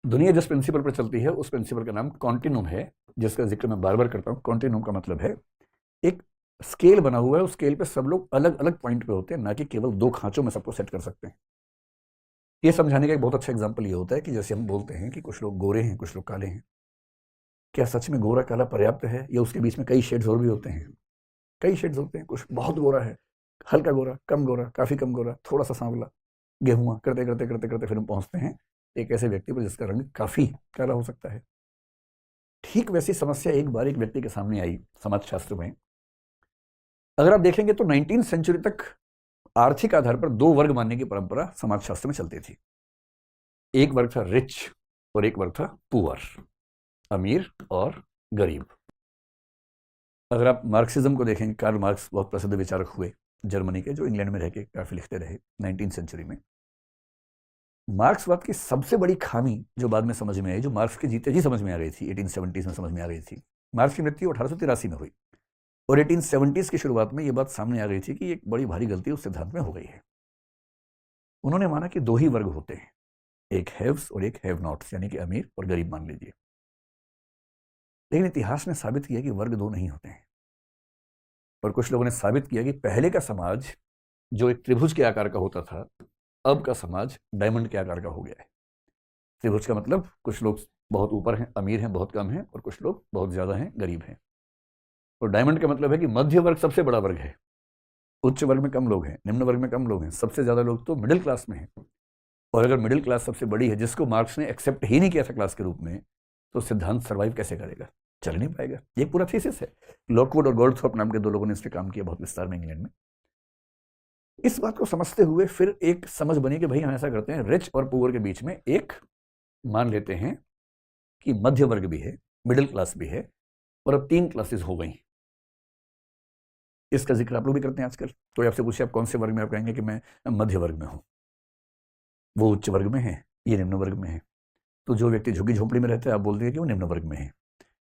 दुनिया जिस प्रिंसिपल पर चलती है उस प्रिंसिपल का नाम कॉन्टिन्यूम है, जिसका जिक्र मैं बार बार करता हूं। कॉन्टिन्यूम का मतलब है एक स्केल बना हुआ है, उस स्केल पे सब लोग अलग अलग पॉइंट पे होते हैं, ना कि केवल 2 खांचों में सबको सेट कर सकते हैं। ये समझाने का एक बहुत अच्छा एग्जाम्पल ये होता है कि जैसे हम बोलते हैं कि कुछ लोग गोरे हैं, कुछ लोग काले हैं। क्या सच में गोरा काला पर्याप्त है, या उसके बीच में कई शेड्स और भी होते हैं? कई शेड्स होते हैं। कुछ बहुत गोरा है, हल्का गोरा, कम गोरा, काफी कम गोरा, थोड़ा सा सांवला, गेहुआ, करते करते करते करते फिर हम पहुंचते हैं एक ऐसे व्यक्ति पर जिसका रंग काफी काला हो सकता है। ठीक वैसी समस्या एक बार एक व्यक्ति के सामने आई समाजशास्त्र में। अगर आप देखेंगे तो 19वीं सेंचुरी तक आर्थिक आधार पर 2 वर्ग मानने की परंपरा समाजशास्त्र में चलती थी। एक वर्ग था रिच और एक वर्ग था पुअर, अमीर और गरीब। अगर आप मार्क्सिज्म को देखेंगे, कार्ल मार्क्स बहुत प्रसिद्ध विचारक हुए जर्मनी के, जो इंग्लैंड में रह के काफी लिखते रहे 19वीं सेंचुरी में। मार्क्सवाद की सबसे बड़ी खामी जो बाद में समझ में आई, जो मार्क्स के जीते जी समझ में आ गई थी, 1870s में समझ में आ गई थी। मार्क्स की मृत्यु 1883 में हुई और 1870s की शुरुआत में ये बात सामने आ गई थी कि एक बड़ी भारी गलती उस सिद्धांत में हो गई है। उन्होंने माना कि 2 ही वर्ग होते हैं, एक हैव्स और एक हैव नॉट्स, यानी कि अमीर और गरीब मान लीजिए। लेकिन इतिहास ने साबित किया कि वर्ग 2 नहीं होते हैं। और कुछ लोगों ने साबित किया कि पहले का समाज जो एक त्रिभुज के आकार का होता था, अब का समाज डायमंड के आकार का हो गया है। त्रिभुज का मतलब कुछ लोग बहुत ऊपर हैं, अमीर हैं, बहुत कम हैं, और कुछ लोग बहुत ज्यादा हैं, गरीब हैं। और डायमंड का मतलब है कि मध्य वर्ग सबसे बड़ा वर्ग है, उच्च वर्ग में कम लोग हैं, निम्न वर्ग में कम लोग हैं, सबसे ज्यादा लोग तो मिडिल क्लास में हैं। और अगर मिडिल क्लास सबसे बड़ी है, जिसको मार्क्स ने एक्सेप्ट ही नहीं किया था क्लास के रूप में, तो सिद्धांत सर्वाइव कैसे करेगा? चल नहीं पाएगा। ये पूरा थीसिस है। लॉकवुड और गोल्डथॉर्प नाम के 2 लोगों ने इस पर काम किया बहुत विस्तार में इंग्लैंड में। इस बात को समझते हुए फिर एक समझ बनी कि भाई हम ऐसा करते हैं, रिच और पुअर के बीच में एक मान लेते हैं कि मध्य वर्ग भी है, मिडिल क्लास भी है, और अब 3 क्लासेस हो गई। इसका जिक्र आप लोग भी करते हैं आजकल। तो आपसे पूछे आप कौन से वर्ग में, आप कहेंगे कि मैं मध्य वर्ग में हूं। वो उच्च वर्ग में है, ये निम्न वर्ग में है। तो जो व्यक्ति झुग्गी झोंपड़ी में रहता है, आप बोलते हैं कि वो निम्न वर्ग में है।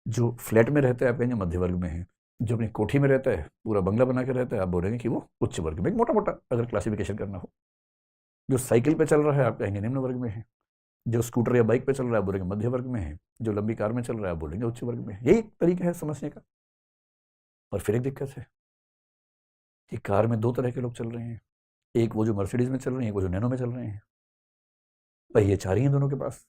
जो फ्लैट में रहता है, आप कहेंगे मध्य वर्ग में है। जो अपनी कोठी में रहता है, पूरा बंगला बना के रहता है, आप बोलेंगे कि वो उच्च वर्ग में। मोटा मोटा अगर क्लासिफिकेशन करना हो, जो साइकिल पे चल रहा है आप कहेंगे निम्न वर्ग में है, जो स्कूटर या बाइक पे चल रहा है बोलेंगे मध्य वर्ग में है, जो लंबी कार में चल रहा है बोलेंगे उच्च वर्ग में है। यही तरीका है समझने का। और फिर एक दिक्कत है कि कार में दो तरह के लोग चल रहे हैं, एक वो जो मर्सिडीज में चल रहे हैं, एक वो जो नैनो में चल रहे हैं, पहिए चार ही हैं दोनों के पास।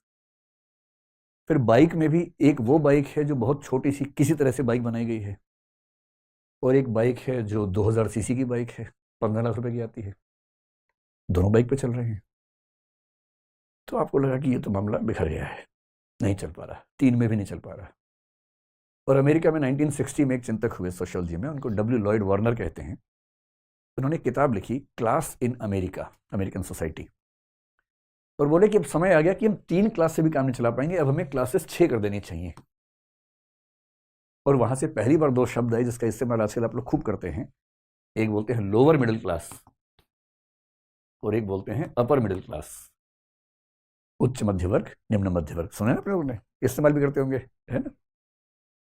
फिर बाइक में भी एक वो बाइक है जो बहुत छोटी सी किसी तरह से बाइक बनाई गई है, और एक बाइक है जो 2000 सीसी की बाइक है, 15 लाख रुपए की आती है। दोनों बाइक पे चल रहे हैं। तो आपको लगा कि ये तो मामला बिखर गया है, नहीं चल पा रहा, तीन में भी नहीं चल पा रहा। और अमेरिका में 1960 में एक चिंतक हुए सोशियोलॉजी में, उनको डब्ल्यू लॉयड वार्नर कहते हैं। उन्होंने किताब लिखी class in America, American society, और बोले कि अब समय आ गया कि हम 3 क्लास से भी काम नहीं चला पाएंगे, अब हमें क्लासेस 6 कर देनी चाहिए। और वहां से पहली बार 2 शब्द आए जिसका इस्तेमाल आजकल आप लोग खूब करते हैं। एक बोलते हैं लोअर मिडिल क्लास और एक बोलते हैं अपर मिडिल क्लास, उच्च मध्य वर्ग, निम्न मध्य वर्ग। सुना है आप लोगों ने, इस्तेमाल भी करते होंगे, है ना।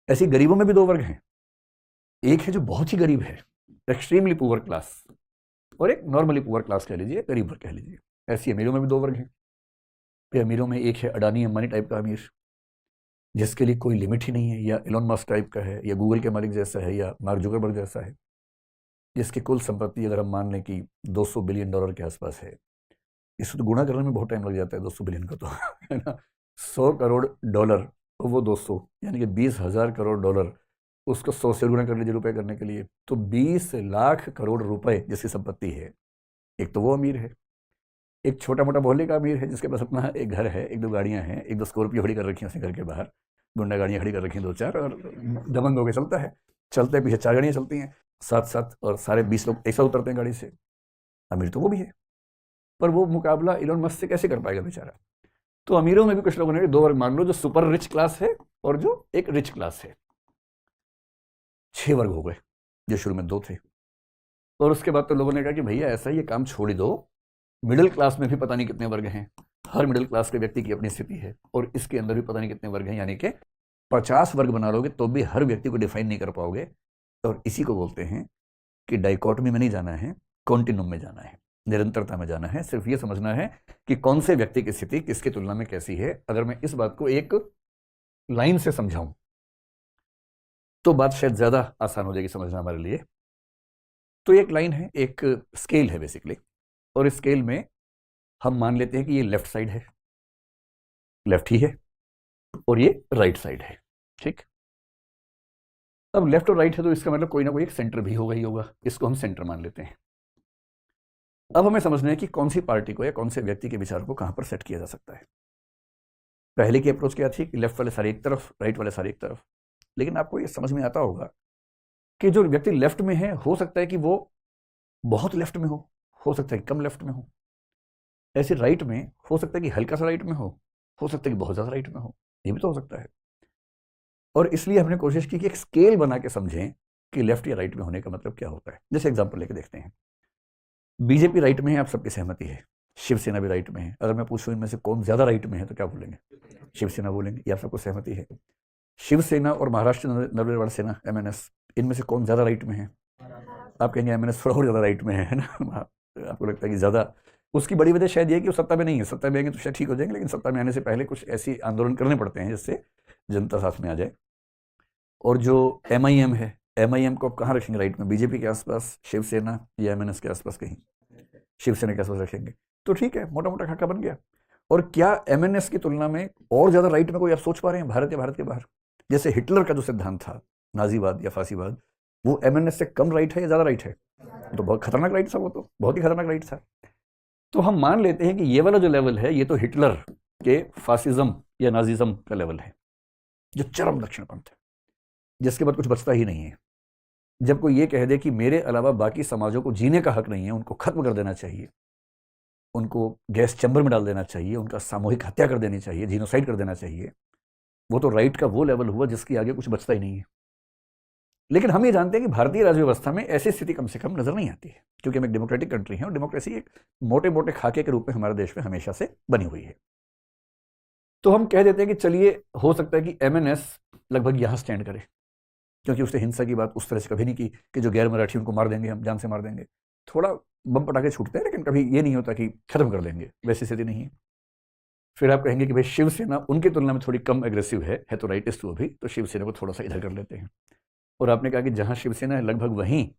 ऐसे गरीबों में भी 2 वर्ग हैं, एक है जो बहुत ही गरीब है, एक्सट्रीमली पुअर क्लास, और एक नॉर्मली पुअर क्लास कह लीजिए, गरीब वर्ग कह लीजिए। ऐसी अमीरों में भी 2 वर्ग हैं। अमीरों में एक है अडानी अंबानी टाइप का अमीर, जिसके लिए कोई लिमिट ही नहीं है, या इलॉन मस्क टाइप का है, या गूगल के मालिक जैसा है, या मार्क जुकरबर्ग जैसा है, जिसकी कुल संपत्ति अगर हम मान लें कि $200 बिलियन के आसपास है। इसको तो गुणा करने में बहुत टाइम लग जाता है 200 बिलियन का, तो है ना। $100 करोड़, तो वो 200 यानी कि 20,000 करोड़ डॉलर, उसको 100 से गुणा कर लीजिए रुपए करने के लिए, तो 20 लाख करोड़ रुपए जिसकी संपत्ति है। एक तो वो अमीर है, एक छोटा मोटा मोहल्ले का अमीर है जिसके पास अपना एक घर है, 1-2 गाड़ियां हैं, 1-2 स्कॉर्पियो खड़ी कर रखी हैं उसने घर के बाहर, गुंडा गाड़ियां खड़ी कर रखी हैं 2-4, और दबंग होकर चलता है, चलते पीछे 4 गाड़ियां चलती हैं साथ साथ, और सारे 20 लोग एक साथ उतरते हैं गाड़ी से। अमीर तो वो भी है, पर वो मुकाबला इलॉन मस्क से कैसे कर पाएगा बेचारा। तो अमीरों में भी कुछ लोगों ने 2 वर्ग मान लो, जो सुपर रिच क्लास है और जो एक रिच क्लास है। 6 वर्ग हो गए, जो शुरू में 2 थे। और उसके बाद तो लोगों ने कहा कि भैया ऐसा ये काम छोड़ ही दो, मिडिल क्लास में भी पता नहीं कितने वर्ग हैं, हर मिडिल क्लास के व्यक्ति की अपनी स्थिति है, और इसके अंदर भी पता नहीं कितने वर्ग हैं, यानी कि 50 वर्ग बना लोगे तो भी हर व्यक्ति को डिफाइन नहीं कर पाओगे। और इसी को बोलते हैं कि डाइकोटमी में नहीं जाना है, कॉन्टिन्यूम में जाना है, निरंतरता में जाना है। सिर्फ ये समझना है कि कौन से व्यक्ति की स्थिति किसकी तुलना में कैसी है। अगर मैं इस बात को एक लाइन से समझाऊं तो बात शायद ज्यादा आसान हो जाएगी समझना हमारे लिए। तो एक लाइन है, एक स्केल है बेसिकली, और इस स्केल में हम मान लेते हैं कि ये लेफ्ट साइड है, लेफ्ट ही है, और ये राइट साइड है, ठीक। अब लेफ्ट और राइट है तो इसका मतलब कोई ना कोई एक सेंटर भी होगा ही होगा, इसको हम सेंटर मान लेते हैं। अब हमें समझना है कि कौन सी पार्टी को या कौन से व्यक्ति के विचार को कहां पर सेट किया जा सकता है। पहले की अप्रोच क्या थी कि लेफ्ट वाले सारे एक तरफ, राइट वाले सारे एक तरफ। लेकिन आपको ये समझ में आता होगा कि जो व्यक्ति लेफ्ट में है, हो सकता है कि वो बहुत लेफ्ट में हो सकता है कि कम लेफ्ट में हो। ऐसे राइट में हो सकता है कि हल्का सा राइट में हो सकता है कि बहुत ज्यादा राइट में हो, ये भी तो हो सकता है। और इसलिए हमने कोशिश की कि एक स्केल बना के समझें कि लेफ्ट या राइट में होने का मतलब क्या होता है। जैसे एग्जांपल लेके देखते हैं, बीजेपी राइट में है, आप सबकी सहमति है। शिवसेना भी राइट में है। अगर मैं पूछूं इनमें से कौन ज्यादा राइट में है तो क्या बोलेंगे? शिवसेना बोलेंगे, ये आप सबको सहमति है। शिवसेना और महाराष्ट्र नवनिर्माण सेना MNS, इनमें से कौन ज्यादा राइट में है? आप कहेंगे MNS थोड़ा और ज्यादा राइट में है ना। आपको लगता है कि ज्यादा। उसकी बड़ी वजह शायद ये कि वो सत्ता में नहीं है, सत्ता में आएंगे तो शायद ठीक हो जाएंगे, लेकिन सत्ता में आने से पहले कुछ ऐसी आंदोलन करने पड़ते हैं जिससे जनता साथ में आ जाए। और जो MIM है, MIM को आप कहाँ रखेंगे राइट में? बीजेपी के आसपास, शिवसेना या MNS के आसपास? कहीं शिवसेना के आसपास रखेंगे तो ठीक है, मोटा मोटा खाका बन गया। और क्या MNS की तुलना में और ज्यादा राइट में कोई आप सोच पा रहे हैं भारत या भारत के बाहर? जैसे हिटलर का जो सिद्धांत था, नाजीवाद या फांसीवाद, वो MNS से कम राइट है या ज्यादा राइट है? तो बहुत खतरनाक राइट था, वो तो बहुत ही खतरनाक राइट था। तो हम मान लेते हैं कि ये वाला जो लेवल है ये तो हिटलर के फासिज्म या नाजिज्म का लेवल है, जो चरम दक्षिणपंथ है, जिसके बाद कुछ बचता ही नहीं है। जब कोई ये कह दे कि मेरे अलावा बाकी समाजों को जीने का हक नहीं है, उनको खत्म कर देना चाहिए, उनको गैस चैम्बर में डाल देना चाहिए, उनका सामूहिक हत्या कर देनी चाहिए, जीनोसाइड कर देना चाहिए, वो तो राइट का वो लेवल हुआ जिसके आगे कुछ बचता ही नहीं है। लेकिन हम ये जानते हैं कि भारतीय राज्य व्यवस्था में ऐसी स्थिति कम से कम नजर नहीं आती है, क्योंकि हम एक डेमोक्रेटिक कंट्री है और डेमोक्रेसी एक मोटे मोटे खाके के रूप में हमारे देश में हमेशा से बनी हुई है। तो हम कह देते हैं कि चलिए, हो सकता है कि MNS लगभग यहां स्टैंड करे, क्योंकि उसने हिंसा की बात उस तरह से कभी नहीं की कि जो गैर मराठी उनको मार देंगे, हम जान से मार देंगे। थोड़ा बम पटाखे छूटते हैं, लेकिन कभी ये नहीं होता कि खत्म कर देंगे, वैसी स्थिति नहीं है। फिर आप कहेंगे कि भाई शिवसेना उनकी तुलना में थोड़ी कम एग्रेसिव है तो राइटिस्ट वो भी, तो शिवसेना को थोड़ा सा इधर कर लेते हैं। और आपने कहा कि जहां शिवसेना है लगभग वहीं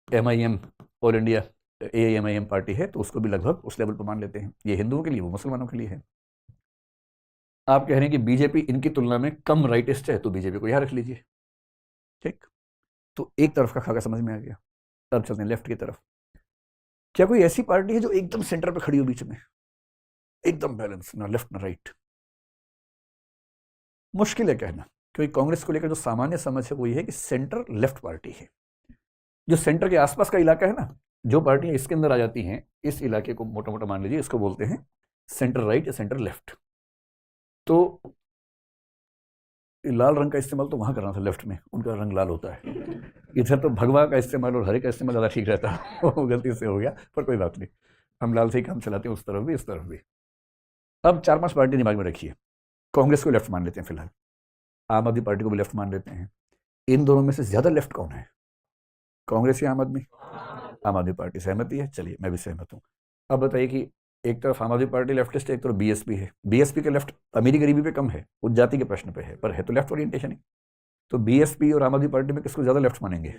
MIM, all India AIMIM party है, तो उसको भी लगभग उस लेवल पर मान लेते हैं। ये हिंदुओं के लिए, वो मुसलमानों के लिए है। आप कह रहे हैं कि बीजेपी इनकी तुलना में कम राइटिस्ट है, तो बीजेपी को यहां रख लीजिए। ठीक, तो एक तरफ का खाका समझ में आ गया। अब चलते हैं लेफ्ट की तरफ। क्या कोई ऐसी पार्टी है जो एकदम सेंटर पे खड़ी हो, बीच में एकदम बैलेंस, ना लेफ्ट ना राइट? मुश्किल है कहना, क्योंकि कांग्रेस को लेकर जो सामान्य समझ है वो ये है कि सेंटर लेफ्ट पार्टी है। जो सेंटर के आसपास का इलाका है ना, जो पार्टियां इसके अंदर आ जाती हैं, इस इलाके को मोटा मोटा मान लीजिए, इसको बोलते हैं सेंटर राइट या सेंटर लेफ्ट। तो लाल रंग का इस्तेमाल तो वहां करना था, लेफ्ट में उनका रंग लाल होता है। इधर तो भगवा का इस्तेमाल और हरे का इस्तेमाल ज़्यादा ठीक रहता है। वो गलती से हो गया, पर कोई बात नहीं, हम लाल से ही काम चलाते हैं, उस तरफ भी इस तरफ भी। अब 4-5 पार्टी दिमाग में रखिए। कांग्रेस को लेफ्ट मान लेते हैं फिलहाल, आम आदमी पार्टी को भी लेफ्ट मान लेते हैं। इन दोनों में से ज्यादा लेफ्ट कौन है, कांग्रेस या आम आदमी? आम आदमी पार्टी। सहमति है? चलिए, मैं भी सहमत हूँ। अब बताइए कि एक तरफ आम आदमी पार्टी लेफ्टिस्ट है, एक तरफ BSP है। BSP का लेफ्ट अमीरी गरीबी पे कम है, उस जाति के प्रश्न पे है, पर है तो लेफ्ट ओरिएंटेशन ही। तो BSP और आम आदमी पार्टी में किसको ज्यादा लेफ्ट मानेंगे?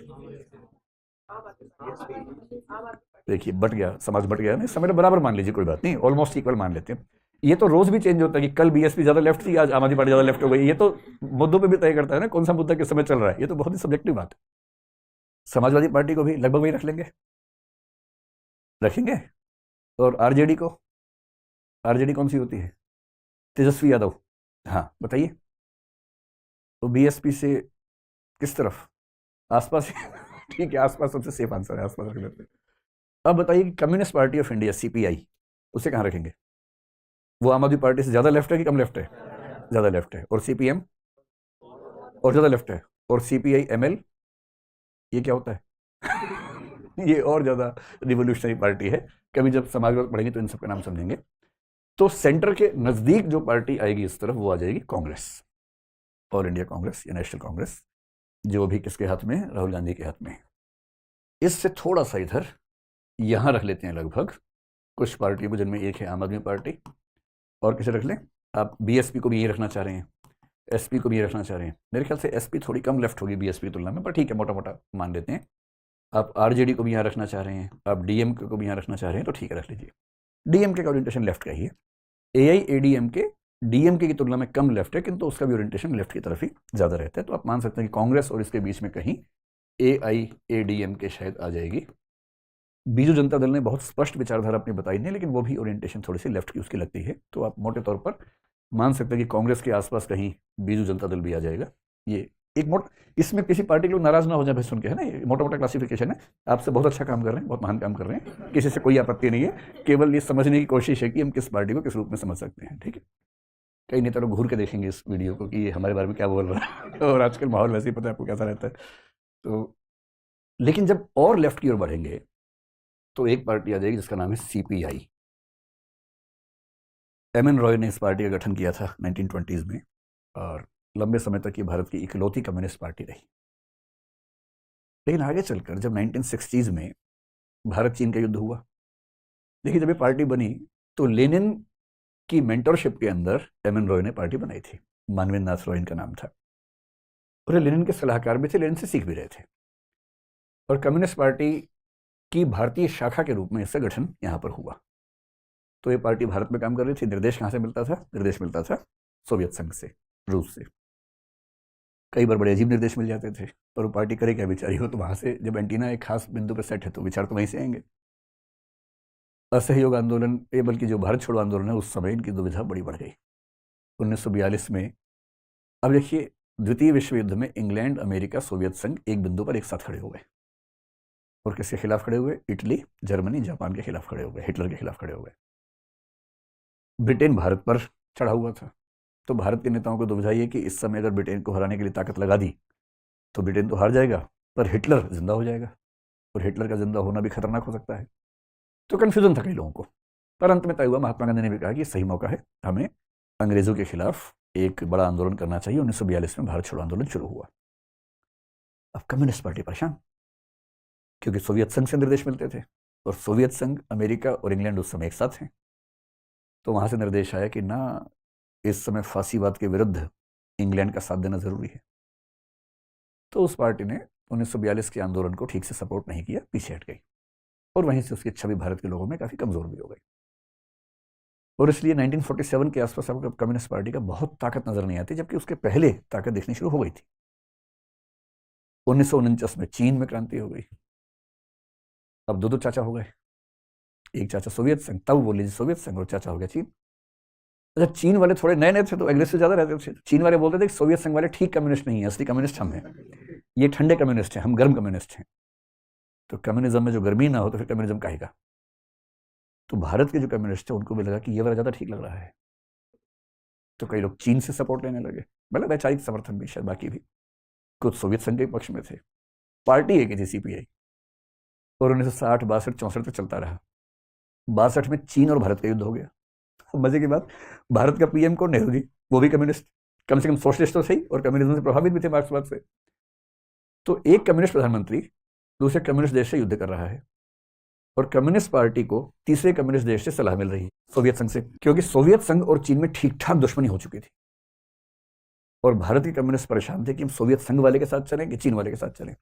देखिए, बट गया, समाज बट गया ना, इस समय बराबर मान लीजिए, कोई बात नहीं, ऑलमोस्ट इक्वल मान लेते हैं। ये तो रोज भी चेंज होता है कि कल BSP ज्यादा लेफ्ट थी, आज आम आदमी पार्टी ज्यादा लेफ्ट हो गई। ये तो मुद्दों पे भी तय करता है ना, कौन सा मुद्दा किस समय चल रहा है। ये तो बहुत ही सब्जेक्टिव बात है। समाजवादी पार्टी को भी लगभग वही रख लेंगे, रखेंगे। और RJD को, RJD कौन सी होती है? तेजस्वी यादव। हाँ, बताइए। तो BSP से किस तरफ? आसपास ही। ठीक है, आसपास सबसे सेफ आंसर है, आसपास रख लेते हैं। अब बताइए कि communist party of India CPI, उसे कहाँ रखेंगे? वो आम आदमी पार्टी से ज्यादा लेफ्ट है कि कम लेफ्ट है? ज्यादा लेफ्ट है। और CPM और ज्यादा लेफ्ट है। और CPI-ML, ये क्या होता है? ये और ज्यादा रिवोल्यूशनरी पार्टी है। कभी जब समाजवाद पढ़ेंगे तो इन सबका नाम समझेंगे। तो सेंटर के नजदीक जो पार्टी आएगी इस तरफ, वो आ जाएगी कांग्रेस, ऑल इंडिया कांग्रेस या नेशनल कांग्रेस, जो अभी किसके हाथ में है? राहुल गांधी के हाथ में। इससे थोड़ा सा इधर यहां रख लेते हैं लगभग कुछ पार्टियों को, जिनमें एक है आम आदमी पार्टी। और किसे रख लें? आप BSP को भी यही रखना चाह रहे हैं, SP को भी ये रखना चाह रहे हैं। मेरे ख्याल से SP थोड़ी कम लेफ्ट होगी BSP की तुलना में, पर ठीक है, मोटा मोटा मान लेते हैं। आप RJD को भी यहाँ रखना चाह रहे हैं, आप DMK को भी यहाँ रखना चाह रहे हैं, तो ठीक है, रख लीजिए। DMK का ओरिएंटेशन लेफ्ट का ही है। AIADMK DMK की तुलना में कम लेफ्ट है, किंतु उसका भी ओरिएंटेशन लेफ्ट की तरफ ही ज्यादा रहता है। तो आप मान सकते हैं कि कांग्रेस और इसके बीच में कहीं AIADMK शायद आ जाएगी। बीजू जनता दल ने बहुत स्पष्ट विचारधारा अपनी बताई नहीं, लेकिन वो भी ओरिएंटेशन थोड़ी सी लेफ्ट की उसकी लगती है। तो आप मोटे तौर पर मान सकते हैं कि कांग्रेस के आसपास कहीं बीजू जनता दल भी आ जाएगा। ये एक इसमें किसी पार्टी के लोग नाराज ना हो जाए भाई सुन के, है ना, ये मोटा मोटा क्लासिफिकेशन है। आपसे बहुत अच्छा काम कर रहे हैं, बहुत महान काम कर रहे हैं, किसी से कोई आपत्ति नहीं है। केवल ये समझने की कोशिश है कि हम किस पार्टी को किस रूप में समझ सकते हैं। ठीक है, कई नेता लोग घूर के देखेंगे इस वीडियो को कि ये हमारे बारे में क्या बोल रहा है। और आजकल माहौल वैसे ही पता है आपको कैसा रहता है। तो लेकिन जब और लेफ्ट की ओर बढ़ेंगे तो एक पार्टी आ जाएगी जिसका नाम है CPI। MN रॉय ने इस पार्टी का गठन किया था 1920s में, और लंबे समय तक ये भारत की इकलौती कम्युनिस्ट पार्टी रही। लेकिन आगे चलकर जब 1960s में भारत चीन का युद्ध हुआ, देखिए जब ये पार्टी बनी तो लेनिन की मेंटरशिप के अंदर MN रॉय ने पार्टी बनाई थी। मानवेंद्र नाथ रॉय इनका नाम था, और ये लेनिन के सलाहकार भी थे, लेनिन से सीख भी रहे थे। और कम्युनिस्ट पार्टी की भारतीय शाखा के रूप में इसका गठन यहाँ पर हुआ। तो ये पार्टी भारत में काम कर रही थी। निर्देश कहाँ से मिलता था? निर्देश मिलता था सोवियत संघ से, रूस से। कई बार बड़े अजीब निर्देश मिल जाते थे, पर वो पार्टी करे क्या बेचारी हो। तो वहाँ से जब एंटीना एक खास बिंदु पर सेट है तो विचार तो वहीं से आएंगे। असहयोग आंदोलन, ये बल्कि जो भारत छोड़ो आंदोलन है, उस समय इनकी दुविधा बड़ी बढ़ गई 1942 में। अब देखिए, द्वितीय विश्व युद्ध में इंग्लैंड, अमेरिका, सोवियत संघ एक बिंदु पर एक साथ खड़े हो गए। और किसके खिलाफ खड़े हुए? इटली, जर्मनी, जापान के खिलाफ खड़े हो गए, हिटलर के खिलाफ खड़े हो गए। ब्रिटेन भारत पर चढ़ा हुआ था। तो भारत के नेताओं को दुविधा ये कि इस समय अगर ब्रिटेन को हराने के लिए ताकत लगा दी तो ब्रिटेन तो हार जाएगा, पर हिटलर जिंदा हो जाएगा, और हिटलर का जिंदा होना भी खतरनाक हो सकता है। तो कन्फ्यूजन था कई लोगों को, पर अंत में तय हुआ। महात्मा गांधी ने भी कहा कि सही मौका है, हमें अंग्रेजों के खिलाफ एक बड़ा आंदोलन करना चाहिए। 1942 में भारत छोड़ो आंदोलन शुरू हुआ। अब कम्युनिस्ट पार्टी परेशान, क्योंकि सोवियत संघ से निर्देश मिलते थे, और सोवियत संघ, अमेरिका और इंग्लैंड उस समय एक साथ हैं। तो वहाँ से निर्देश आया कि ना, इस समय फांसीवाद के विरुद्ध इंग्लैंड का साथ देना जरूरी है। तो उस पार्टी ने 1942 के आंदोलन को ठीक से सपोर्ट नहीं किया, पीछे हट गई, और वहीं से उसकी छवि भारत के लोगों में काफ़ी कमज़ोर भी हो गई। और इसलिए 1947 के आसपास आपको कम्युनिस्ट पार्टी का बहुत ताकत नजर नहीं आती, जबकि उसके पहले ताकत दिखनी शुरू हो गई थी। 1949 में चीन में क्रांति हो गई। अब दो चाचा हो गए, एक चाचा सोवियत संघ, तब बोल लीजिए सोवियत संघ, और चाचा हो गया चीन। अच्छा, चीन वाले थोड़े नए नए थे तो एग्रेसिव ज्यादा रहते थे। चीन वाले बोलते थे कि सोवियत संघ वाले ठीक कम्युनिस्ट नहीं है, असली कम्युनिस्ट हम हैं, ये ठंडे कम्युनिस्ट हैं, हम गर्म कम्युनिस्ट हैं। तो कम्युनिज्म में जो गर्मी ना हो तो फिर कम्युनिज्म कहेगा। तो भारत के जो कम्युनिस्ट थे उनको भी लगा कि ये वाला ज्यादा ठीक लग रहा है, तो कई लोग चीन से सपोर्ट लेने लगे, मतलब वैचारिक समर्थन भी शायद, बाकी भी कुछ सोवियत संघ के पक्ष में थे। पार्टी एक ही थी, सीपीआई, और 1960, 62, 64 तक चलता रहा। 62 में चीन और भारत का युद्ध हो गया। मजे की बात, भारत का पीएम कौन? नेहरू जी, वो भी कम्युनिस्ट, कम से कम सोशलिस्ट तो सही, और कम्युनिज्म से प्रभावित भी थे, मार्क्सवाद से। तो एक कम्युनिस्ट प्रधानमंत्री दूसरे कम्युनिस्ट देश से युद्ध कर रहा है, और कम्युनिस्ट पार्टी को तीसरे कम्युनिस्ट देश से सलाह मिल रही है, सोवियत संघ से, क्योंकि सोवियत संघ और चीन में ठीक ठाक दुश्मनी हो चुकी थी। और भारत के कम्युनिस्ट परेशान थे कि हम सोवियत संघ वाले के साथ चलें कि चीन वाले के साथ चलें।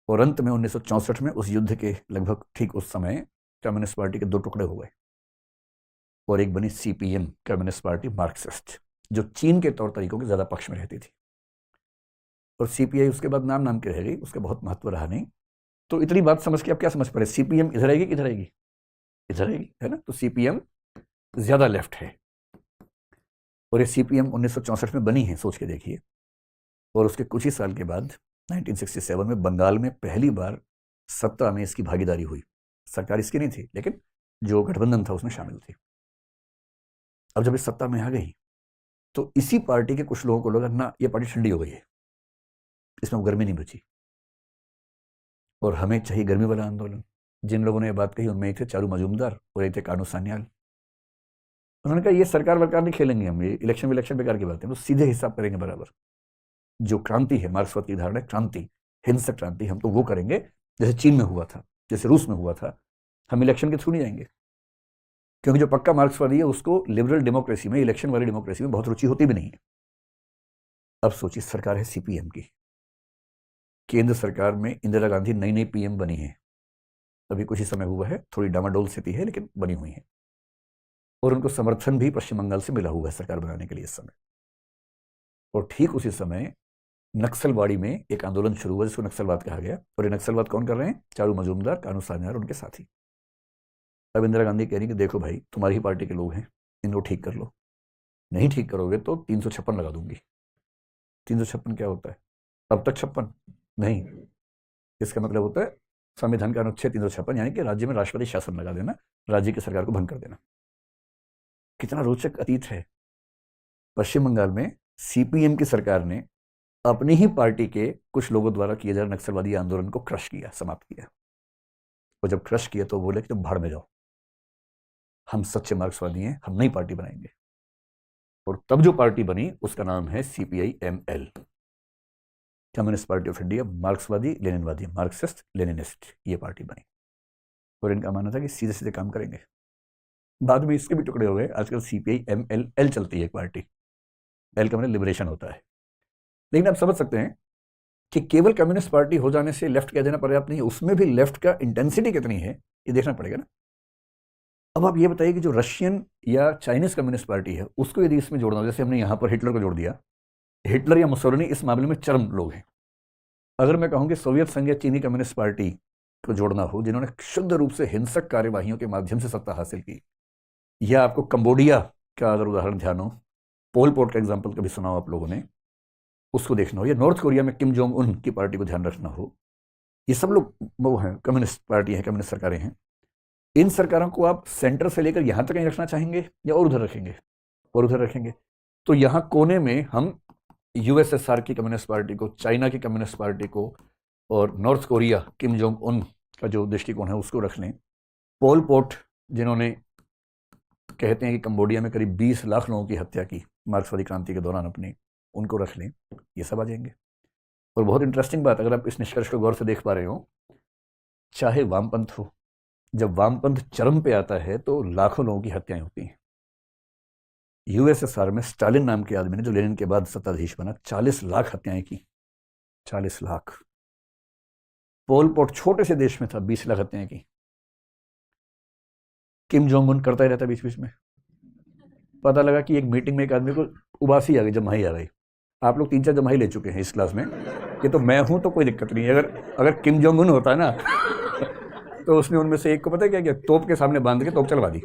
और अंत में 1964 में उस युद्ध के लगभग ठीक उस समय कम्युनिस्ट पार्टी के दो टुकड़े हो गए, और एक बनी सीपीएम, कम्युनिस्ट पार्टी मार्क्सिस्ट, जो चीन के तौर तरीकों के ज्यादा पक्ष में रहती थी। और सीपीआई उसके बाद नाम नाम की रह गई, उसका बहुत महत्व रहा नहीं। तो इतनी बात समझ के आप क्या समझ पा रहे, सीपीएम इधर आएगी किधर आएगी? इधर आएगी, है ना। तो सीपीएम ज्यादा लेफ्ट है, और ये सीपीएम 1964 में बनी है, सोच के देखिए। और उसके कुछ ही साल के बाद 1967 में बंगाल में पहली बार सत्ता में इसकी भागीदारी हुई। सरकार इसकी नहीं थी, लेकिन जो गठबंधन था उसमें शामिल थी। अब जब इस सत्ता में आ गई तो इसी पार्टी के कुछ लोगों को लगा ना, ये पार्टी ठंडी हो गई है, इसमें गर्मी नहीं बची, और हमें चाहिए गर्मी वाला आंदोलन। जिन लोगों ने ये बात कही उनमें एक थे चारू मजूमदार और एक थे कानू सान्याल। उन्होंने कहा ये सरकार वरकार नहीं खेलेंगे हम, ये इलेक्शन बेकार की बात है, तो सीधे हिसाब करेंगे बराबर। जो क्रांति है, मार्क्सवाद की धारणा क्रांति, हिंसक क्रांति, हम तो वो करेंगे जैसे चीन में हुआ था, जैसे रूस में हुआ था। हम इलेक्शन के थ्रू नहीं जाएंगे, क्योंकि जो पक्का मार्क्सवादी है उसको लिबरल डेमोक्रेसी में, इलेक्शन वाली डेमोक्रेसी में बहुत रुचि होती भी नहीं है। अब सोचिए, सरकार है सीपीएम की, केंद्र सरकार में इंदिरा गांधी नई नई पीएम बनी है, अभी कुछ ही समय हुआ है, थोड़ी डामाडोल स्थिति है लेकिन बनी हुई है, और उनको समर्थन भी पश्चिम बंगाल से मिला हुआ है सरकार बनाने के लिए इस समय। और ठीक उसी समय नक्सलवाड़ी में एक आंदोलन शुरू हुआ जिसको नक्सलवाद कहा गया, और ये नक्सलवाद कौन कर रहे हैं? चारू मजूमदार, कानू सान्याल और उनके साथी। अब इंदिरा गांधी कह रही कि देखो भाई, तुम्हारी ही पार्टी के लोग हैं, इनको ठीक कर लो, नहीं ठीक करोगे तो 356 लगा दूंगी। 356 क्या होता है? अब तक 56 नहीं, इसका मतलब होता है संविधान का अनुच्छेद 356, यानी कि राज्य में राष्ट्रपति शासन लगा देना, राज्य की सरकार को भंग कर देना। कितना रोचक अतीत है। पश्चिम बंगाल में सीपीएम की सरकार ने अपनी ही पार्टी के कुछ लोगों द्वारा किए जा रहे नक्सलवादी आंदोलन को क्रश किया, समाप्त किया। और जब क्रश किया तो बोले कि तुम भाड़ में जाओ, हम सच्चे मार्क्सवादी हैं, हम नई पार्टी बनाएंगे। और तब जो पार्टी बनी उसका नाम है CPI-ML, communist party of India, मार्क्सवादी लेनिनवादी, मार्क्सिस्ट लेनिनिस्ट, ये पार्टी बनी। और इनका मानना था कि सीधे सीधे काम करेंगे। बाद में इसके भी टुकड़े हो गए, आजकल CPI-ML चलती है एक पार्टी, एल का मतलब लिबरेशन होता है। लेकिन आप समझ सकते हैं कि केवल कम्युनिस्ट पार्टी हो जाने से लेफ्ट कह देना पर्याप्त नहीं है, उसमें भी लेफ्ट का इंटेंसिटी कितनी है ये देखना पड़ेगा ना। अब आप ये बताइए कि जो रशियन या चाइनीज कम्युनिस्ट पार्टी है उसको यदि इसमें जोड़ना हो, जैसे हमने यहाँ पर हिटलर को जोड़ दिया, हिटलर या मुसोलिनी इस मामले में चरम लोग हैं। अगर मैं कहूँ कि सोवियत संघ या चीनी कम्युनिस्ट पार्टी को जोड़ना हो, जिन्होंने शुद्ध रूप से हिंसक कार्यवाहियों के माध्यम से सत्ता हासिल की, या आपको कंबोडिया का अगर उदाहरण ध्यान हो, पोल पोट का एग्जाम्पल कभी सुना हो आप लोगों ने, उसको देखना हो, या नॉर्थ कोरिया में किम जोंग उन की पार्टी को ध्यान रखना हो, ये सब लोग वो हैं, कम्युनिस्ट पार्टी हैं, कम्युनिस्ट सरकारें हैं। इन सरकारों को आप सेंटर से लेकर यहां तक कहीं रखना चाहेंगे या और उधर रखेंगे? और उधर रखेंगे। तो यहां कोने में हम यूएसएसआर की कम्युनिस्ट पार्टी को, चाइना की कम्युनिस्ट पार्टी को, और north Korea Kim Jong Un का जो दृष्टिकोण है उसको रख लें। पोल पोट जिन्होंने कहते हैं कि कंबोडिया में करीब 20 लाख लोगों की हत्या की मार्क्सवादी क्रांति के दौरान अपनी, उनको रख लें, ये सब आ जाएंगे। और बहुत इंटरेस्टिंग बात, अगर आप इस निष्कर्ष को गौर से देख पा रहे हो, चाहे वामपंथ हो, जब वामपंथ चरम पे आता है तो लाखों लोगों की हत्याएं होती हैं। यूएसएसआर में स्टालिन नाम के आदमी ने, जो लेनिन के बाद सत्ताधीश बना, 40 लाख हत्याएं की। 40 लाख। पोल पोट छोटे से देश में था, 20 लाख हत्याएं की। किम जोंग उन करता ही रहता बीच बीच में। पता लगा कि एक मीटिंग में एक आदमी को उबासी आ गई, जमाई आ गई। आप लोग 3-4 जमाई ले चुके हैं इस क्लास में, कि तो मैं हूं तो कोई दिक्कत नहीं है। अगर किम जोंग उन होता ना तो उसने उनमें से एक को पता है क्या किया, तोप के सामने बांध के तोप चलवा दी।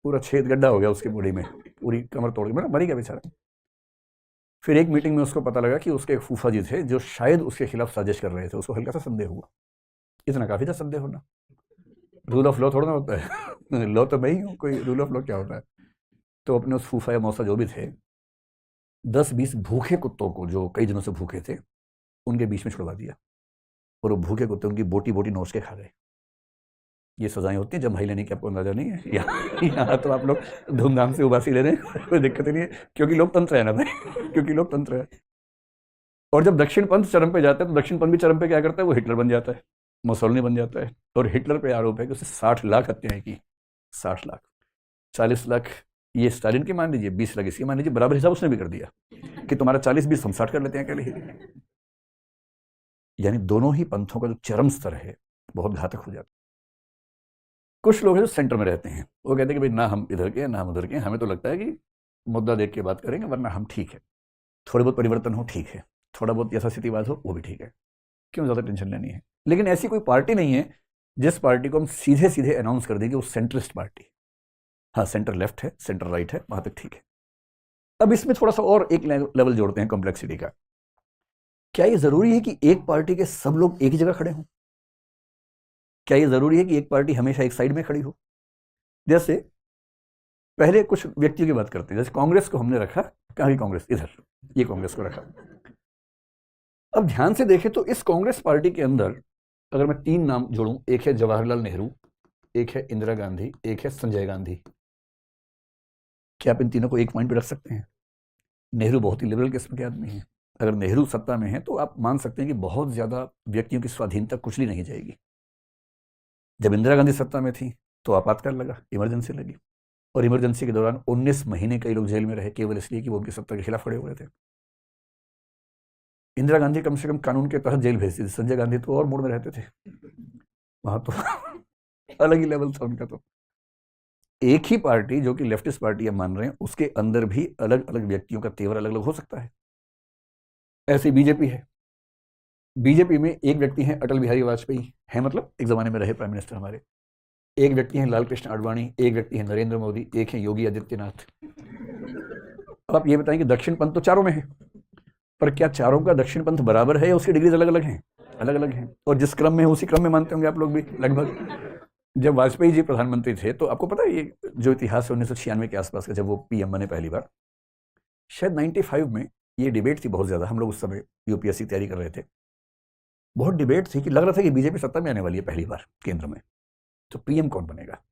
पूरा छेद गड्ढा हो गया उसकी बॉडी में, पूरी कमर तोड़ गई, मरी गया बेचारा। फिर एक मीटिंग में उसको पता लगा कि उसके एक फूफा जी थे जो शायद उसके खिलाफ साजिश कर रहे थे। उसको हल्का सा संदेह हुआ। इतना काफी था संदेह होना। रूल ऑफ लॉ थोड़ा ना होता है लॉ तो मैं ही हूँ, कोई रूल ऑफ लॉ क्या होता है। तो अपने उस फूफा या मौसा जो भी थे, 10-20 भूखे कुत्तों को, जो कई दिनों से भूखे थे, उनके बीच में छुड़वा दिया। और वो भूखे कुत्ते उनकी बोटी बोटी नोच के खा गए। ये सजाएं होती हैं जब भाई लेने की, आपको अंदाजा नहीं है। यहाँ तो आप लोग धूमधाम से उबासी ले रहे हैं, कोई दिक्कत नहीं है, क्योंकि लोकतंत्र है ना भाई, क्योंकि लोकतंत्र है। और जब दक्षिण पंथ चरम पे जाता है तो दक्षिण पंथ भी चरम पे क्या करता है, वो हिटलर बन जाता है, मुसोलिनी बन जाता है। और हिटलर पे आरोप है कि उसने 60 लाख हत्याएं की। 60 लाख। 40 लाख ये स्टालिन की मान लीजिए, 20 लाख इसकी मान लीजिए, बराबर हिसाब उसने भी कर दिया कि तुम्हारा 40-20 हम 60 कर लेते हैं अकेले। यानी दोनों ही पंथों का जो चरम स्तर है बहुत घातक हो जाता है। कुछ लोग हैं जो सेंटर में रहते हैं, वो कहते हैं कि भाई ना हम इधर के ना हम उधर के, हमें तो लगता है कि मुद्दा देख के बात करेंगे, वरना हम ठीक है। थोड़े बहुत परिवर्तन हो ठीक है, थोड़ा बहुत यथास्थितिवाद हो वो भी ठीक है, क्यों ज़्यादा टेंशन लेनी है। लेकिन ऐसी कोई पार्टी नहीं है जिस पार्टी को हम सीधे सीधे अनाउंस कर दें कि वो सेंट्रिस्ट पार्टी। हाँ, सेंटर लेफ्ट है, सेंटर राइट है, वहां तक ठीक है। अब इसमें थोड़ा सा और एक लेवल जोड़ते हैं कॉम्प्लेक्सिटी का। क्या ये जरूरी है कि एक पार्टी के सब लोग एक ही जगह खड़े हों? क्या ये जरूरी है कि एक पार्टी हमेशा एक साइड में खड़ी हो? जैसे पहले कुछ व्यक्तियों की बात करते हैं, जैसे कांग्रेस को हमने रखा, कहाँ की कांग्रेस, इधर, ये कांग्रेस को रखा। अब ध्यान से देखें तो इस कांग्रेस पार्टी के अंदर अगर मैं 3 नाम जोड़ूं, एक है जवाहरलाल नेहरू, एक है इंदिरा गांधी, एक है संजय गांधी। क्या आप इन तीनों को एक पॉइंट पे रख सकते हैं? नेहरू बहुत ही लिबरल किस्म के आदमी हैं। अगर नेहरू सत्ता में है तो आप मान सकते हैं कि बहुत ज्यादा व्यक्तियों की स्वाधीनता कुचली नहीं जाएगी। जब इंदिरा गांधी सत्ता में थी तो आपातकाल लगा, इमरजेंसी लगी, और इमरजेंसी के दौरान 19 महीने कई लोग जेल में रहे, केवल इसलिए कि वो उनकी सत्ता के खिलाफ खड़े हुए थे। इंदिरा गांधी कम से कम कानून के तहत जेल भेजती थी, संजय गांधी तो और मूड में रहते थे, वहां तो अलग ही लेवल था उनका। तो एक ही पार्टी जो कि लेफ्टिस्ट पार्टी हम मान रहे हैं, उसके अंदर भी अलग अलग व्यक्तियों का तेवर अलग अलग हो सकता है। ऐसे बीजेपी है, बीजेपी में एक व्यक्ति हैं अटल बिहारी वाजपेयी, है मतलब एक जमाने में रहे प्राइम मिनिस्टर हमारे। एक व्यक्ति हैं लाल कृष्ण आडवाणी, एक व्यक्ति हैं नरेंद्र मोदी, एक है योगी आदित्यनाथ। अब आप ये बताएं कि दक्षिण पंथ तो चारों में है, पर क्या चारों का दक्षिण पंथ बराबर है या उसकी डिग्रीज अलग अलग हैं? अलग अलग हैं। और जिस क्रम में है उसी क्रम में मानते होंगे आप लोग भी लगभग। जब वाजपेयी जी प्रधानमंत्री थे तो आपको पता है ये जो इतिहास है 1996 के आसपास का, जब वो पीएम बने पहली बार, शायद 95 में, ये डिबेट थी बहुत ज्यादा, हम लोग उस समय यूपीएससी तैयारी कर रहे थे, बहुत डिबेट थी कि लग रहा था कि बीजेपी सत्ता में आने वाली है पहली बार केंद्र में, तो पीएम कौन बनेगा।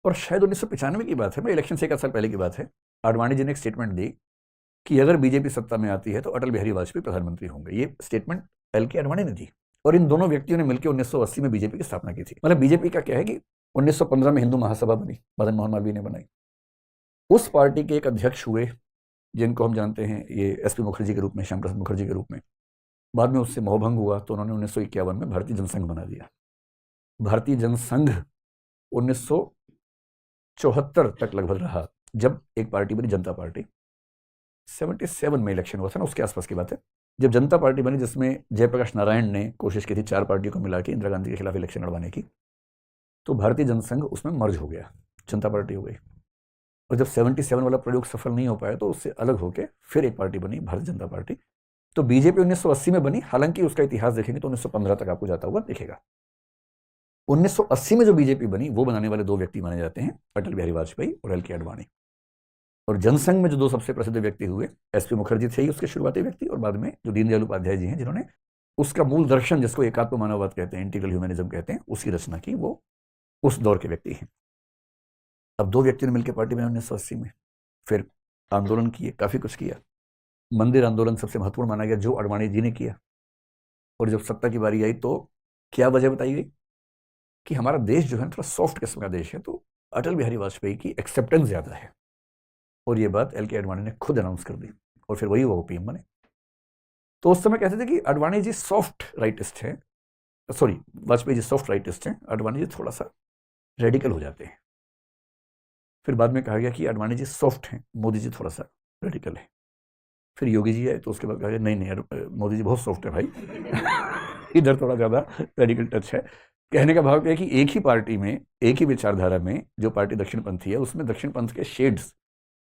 और शायद 1995 की बात है, मैं इलेक्शन से 1 साल पहले की बात है, आडवाणी जी ने एक स्टेटमेंट दी कि अगर बीजेपी सत्ता में आती है तो अटल बिहारी वाजपेयी प्रधानमंत्री होंगे। ये स्टेटमेंट एल के आडवाणी ने दी, और इन दोनों व्यक्तियों ने मिलकर 1980 में बीजेपी की स्थापना की थी। मतलब बीजेपी का क्या है कि 1915 में हिंदू महासभा बनी, मदन मोहन मालवीय ने बनाई। उस पार्टी के एक अध्यक्ष हुए जिनको हम जानते हैं ये एसपी मुखर्जी के रूप में, श्याम प्रसाद मुखर्जी के रूप में। बाद में उससे मोहभंग हुआ तो उन्होंने 1951 में भारतीय जनसंघ बना दिया। भारतीय जनसंघ 1974 तक लगभग रहा, जब एक पार्टी बनी जनता पार्टी। 77 में इलेक्शन हुआ था ना, उसके आसपास की बात है, जब जनता पार्टी बनी, जिसमें जयप्रकाश नारायण ने कोशिश की थी 4 पार्टियों को मिला के इंदिरा गांधी के खिलाफ इलेक्शन लड़वाने की, तो भारतीय जनसंघ उसमें मर्ज हो गया, जनता पार्टी हो गई। और जब 77 वाला प्रयोग सफल नहीं हो पाया तो उससे अलग होकर फिर एक पार्टी बनी, भारतीय जनता पार्टी। तो बीजेपी 1980 में बनी, हालांकि उसका इतिहास देखेंगे तो 1915 तक आपको जाता हुआ दिखेगा। 1980 में जो बीजेपी बनी वो बनाने वाले 2 व्यक्ति माने जाते हैं, अटल बिहारी वाजपेयी और एल के आडवाणी। और जनसंघ में जो 2 सबसे प्रसिद्ध व्यक्ति हुए, एसपी मुखर्जी थे ही उसके शुरुआती व्यक्ति, और बाद में जो दीनदयाल उपाध्याय जी हैं जिन्होंने उसका मूल दर्शन, जिसको एकात्म मानववाद कहते हैं, इंटीग्रल ह्यूमनिज्म कहते हैं, उसकी रचना की, वो उस दौर के व्यक्ति हैं। अब 2 व्यक्तियों ने मिलकर पार्टी बनाई 1980 में, फिर आंदोलन किए, काफी कुछ किया। मंदिर आंदोलन सबसे महत्वपूर्ण माना गया जो आडवाणी जी ने किया। और जब सत्ता की बारी आई तो क्या वजह बताई गई कि हमारा देश जो है थोड़ा सॉफ्ट किस्म का देश है, तो अटल बिहारी वाजपेयी की एक्सेप्टेंस ज़्यादा है। और ये बात एल के आडवाणी ने खुद अनाउंस कर दी और फिर वही वो पीएम बने। तो उस समय कहते थे कि आडवाणी जी सॉफ्ट राइटिस्ट हैं, sorry Vajpayee ji soft rightist हैं, आडवाणी जी थोड़ा सा रेडिकल हो जाते हैं। फिर बाद में कहा गया कि आडवाणी जी सॉफ्ट हैं, मोदी जी थोड़ा सा रेडिकल है। फिर योगी जी आए तो उसके बाद कहा गया नहीं नहीं मोदी जी बहुत सॉफ्ट है भाई इधर थोड़ा ज़्यादा रेडिकल टच है। कहने का भाव क्या है कि एक ही पार्टी में, एक ही विचारधारा में जो पार्टी दक्षिणपंथी है उसमें दक्षिणपंथ के शेड्स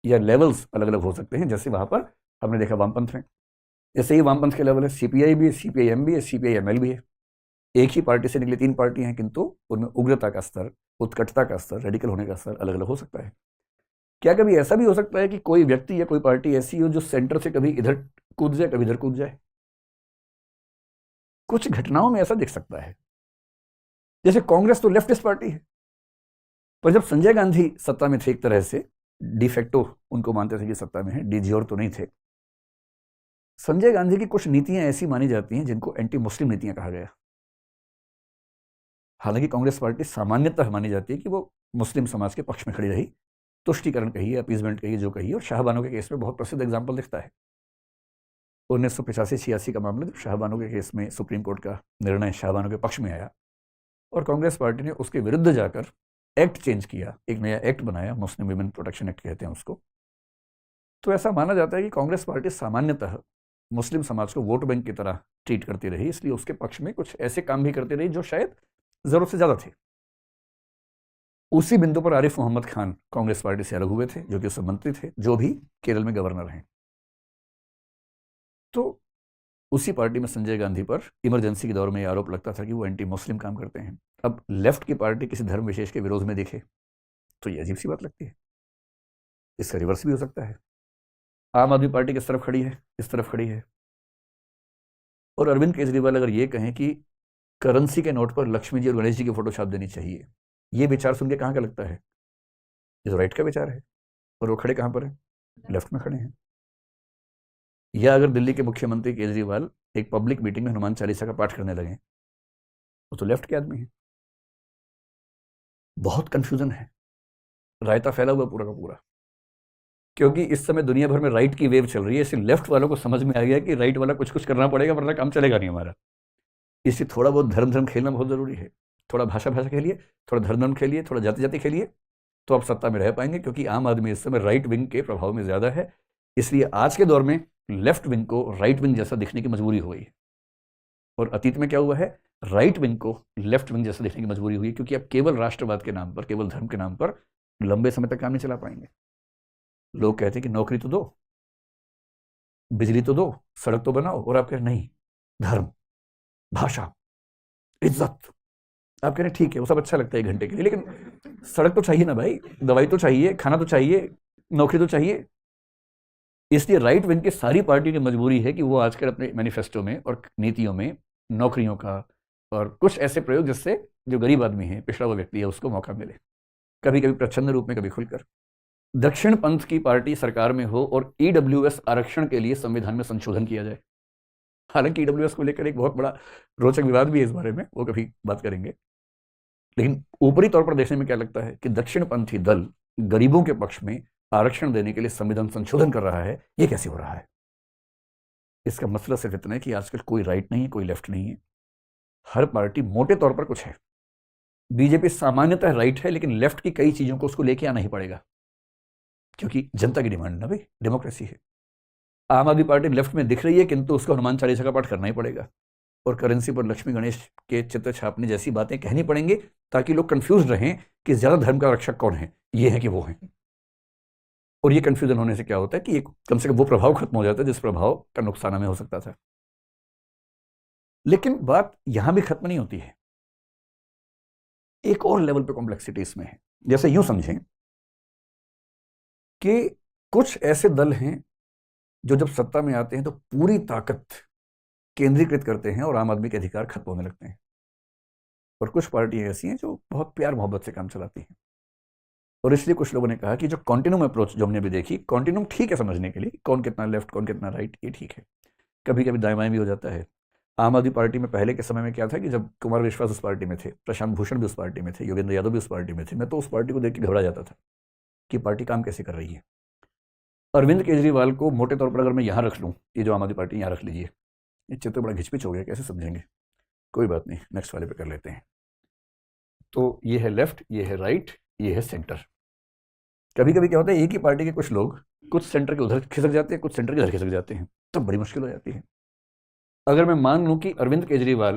या लेवल्स अलग अलग हो सकते हैं। जैसे वहां पर हमने देखा वामपंथ में, जैसे ही वामपंथ के लेवल है, सीपीआई भी है, सीपीआईएम भी है, सीपीआईएमएल भी है। एक ही पार्टी से निकली 3 पार्टियां हैं, किंतु उनमें उग्रता का स्तर, उत्कटता का स्तर, रेडिकल होने का स्तर अलग अलग हो सकता है। क्या कभी ऐसा भी हो सकता है कि कोई व्यक्ति या कोई पार्टी ऐसी हो जो सेंटर से कभी इधर कूद जाए, कभी इधर कूद जाए? कुछ घटनाओं में ऐसा दिख सकता है। जैसे कांग्रेस तो लेफ्टिस्ट पार्टी है, पर जब संजय गांधी सत्ता में थे, एक तरह से डिफेक्टो उनको मानते थे कि सत्ता में है, डिजियोर तो नहीं थे। संजय गांधी की कुछ नीतियां ऐसी मानी जाती हैं जिनको एंटी मुस्लिम नीतियां कहा गया। हालांकि कांग्रेस पार्टी सामान्यतः मानी जाती है कि वो मुस्लिम समाज के पक्ष में खड़ी रही, तुष्टीकरण कहिए, अपीजमेंट कहिए, जो कहिए। और शाहबानो के केस में बहुत प्रसिद्ध एग्जाम्पल दिखता है 1985-86 का मामला, जब शाहबानो के केस में सुप्रीम कोर्ट का निर्णय शाहबानो के पक्ष में आया और कांग्रेस पार्टी ने उसके विरुद्ध जाकर एक्ट चेंज किया, एक नया एक्ट बनाया, मुस्लिम विमेन प्रोटेक्शन एक्ट कहते हैं उसको। तो ऐसा माना जाता है कि कांग्रेस पार्टी सामान्यतः मुस्लिम समाज को वोट बैंक की तरह ट्रीट करती रही, इसलिए उसके पक्ष में कुछ ऐसे काम भी करती रही जो शायद जरूरत से ज्यादा थे। उसी बिंदु पर आरिफ मोहम्मद खान कांग्रेस पार्टी से अलग हुए थे, जो कि उस मंत्री थे, जो भी केरल में गवर्नर हैं। तो उसी पार्टी में संजय गांधी पर इमरजेंसी के दौर में यह आरोप लगता था कि वो एंटी मुस्लिम काम करते हैं। अब लेफ्ट की पार्टी किसी धर्म विशेष के विरोध में दिखे तो ये अजीब सी बात लगती है। इसका रिवर्स भी हो सकता है। आम आदमी पार्टी किस तरफ खड़ी है? इस तरफ खड़ी है। और अरविंद केजरीवाल अगर ये कहें कि करेंसी के नोट पर लक्ष्मी जी और गणेश जी की फोटो छाप देनी चाहिए, ये विचार सुन के कहाँ का लगता है? ये तो राइट का विचार है। और वो खड़े कहाँ पर है? लेफ्ट में खड़े हैं। या अगर दिल्ली के मुख्यमंत्री केजरीवाल एक पब्लिक मीटिंग में हनुमान चालीसा का पाठ करने लगे, वो तो लेफ्ट के आदमी है। बहुत कंफ्यूजन है, रायता फैला हुआ पूरा का पूरा। क्योंकि इस समय दुनिया भर में राइट की वेव चल रही है, इसलिए लेफ्ट वालों को समझ में आ गया कि राइट वाला कुछ कुछ करना पड़ेगा, वरना काम चलेगा नहीं हमारा। इसलिए थोड़ा बहुत धर्म धर्म खेलना बहुत जरूरी है। थोड़ा भाषा भाषा खेलिए, थोड़ा धर्म धर्म खेलिए, थोड़ा जाति जाति खेलिए, तो आप सत्ता में रह पाएंगे। क्योंकि आम आदमी इस समय राइट विंग के प्रभाव में ज्यादा है, इसलिए आज के दौर में लेफ्ट विंग को राइट विंग जैसा दिखने की मजबूरी हो गई। और अतीत में क्या हुआ है? राइट विंग को लेफ्ट विंग जैसा दिखने की मजबूरी हुई, क्योंकि अब केवल राष्ट्रवाद के नाम पर, केवल धर्म के नाम पर लंबे समय तक काम नहीं चला पाएंगे। लोग कहते हैं कि नौकरी तो दो, बिजली तो दो, सड़क तो बनाओ, और आप कह रहे नहीं, धर्म, भाषा, इज्जत। आप कह रहे ठीक है, वो सब अच्छा लगता है 1 घंटे के लिए, लेकिन सड़क तो चाहिए ना भाई, दवाई तो चाहिए, खाना तो चाहिए, नौकरी तो चाहिए। इसलिए राइट विंग की सारी पार्टियों की मजबूरी है कि वो आजकल अपने मैनिफेस्टो में और नीतियों में नौकरियों का और कुछ ऐसे प्रयोग जिससे जो गरीब आदमी है, पिछड़ा हुआ व्यक्ति है, उसको मौका मिले, कभी कभी प्रच्छन्न रूप में, कभी खुलकर। दक्षिण पंथ की पार्टी सरकार में हो और ईडब्ल्यूएस आरक्षण के लिए संविधान में संशोधन किया जाए। हालांकि ईडब्ल्यूएस को लेकर एक बहुत बड़ा रोचक विवाद भी है, इस बारे में वो कभी बात करेंगे। लेकिन ऊपरी तौर पर देखने में क्या लगता है कि दक्षिणपंथी दल गरीबों के पक्ष में आरक्षण देने के लिए संविधान संशोधन कर रहा है। ये कैसे हो रहा है? इसका मसला सिर्फ इतना है कि आजकल कोई राइट नहीं है, कोई लेफ्ट नहीं है, हर पार्टी मोटे तौर पर कुछ है। बीजेपी सामान्यतः राइट है, लेकिन लेफ्ट की कई चीजों को उसको लेके आना ही पड़ेगा, क्योंकि जनता की डिमांड ना भाई, डेमोक्रेसी है। आम आदमी पार्टी लेफ्ट में दिख रही है, किंतु उसको हनुमान चालीसा का पाठ करना ही पड़ेगा, और करेंसी पर लक्ष्मी गणेश के चित्र छापने जैसी बातें कहनी पड़ेंगी, ताकि लोग कंफ्यूज रहें कि ज्यादा धर्म का रक्षक कौन है, ये है कि वो है। और ये कंफ्यूजन होने से क्या होता है कि एक कम से कम वो प्रभाव खत्म हो जाता है जिस प्रभाव का नुकसान हमें हो सकता था। लेकिन बात यहां भी खत्म नहीं होती है, एक और लेवल पे कॉम्प्लेक्सिटी इसमें है। जैसे यूं समझें कि कुछ ऐसे दल हैं जो जब सत्ता में आते हैं तो पूरी ताकत केंद्रीकृत करते हैं और आम आदमी के अधिकार खत्म होने लगते हैं, और कुछ पार्टियां ऐसी हैं जो बहुत प्यार मोहब्बत से काम चलाती हैं। और इसलिए कुछ लोगों ने कहा कि जो कॉन्टिन्यूम अप्रोच जो हमने भी देखी, कॉन्टिन्यूम ठीक है समझने के लिए, कौन कितना लेफ्ट कौन कितना राइट, ये ठीक है। कभी कभी दाएं बाएं भी हो जाता है, आम आदमी पार्टी में पहले के समय में क्या था कि जब कुमार विश्वास उस पार्टी में थे, प्रशांत भूषण भी उस पार्टी में थे, योगेंद्र यादव भी उस पार्टी में थे, मैं तो उस पार्टी को देख के घबरा जाता था कि पार्टी काम कैसे कर रही है। अरविंद केजरीवाल को मोटे तौर पर अगर मैं यहाँ रख लूँ, ये जो आम आदमी पार्टी यहाँ रख लीजिए, ये चित्र बड़ा घिचपिच हो गया, कैसे समझेंगे? कोई बात नहीं, नेक्स्ट वाले पे कर लेते हैं। तो ये है लेफ्ट, ये है राइट, ये है सेंटर। कभी कभी क्या होता है, एक ही पार्टी के कुछ लोग कुछ सेंटर के उधर खिसक जाते हैं, कुछ सेंटर के इधर खिसक जाते हैं, तो बड़ी मुश्किल हो जाती है। अगर मैं मान लूं कि अरविंद केजरीवाल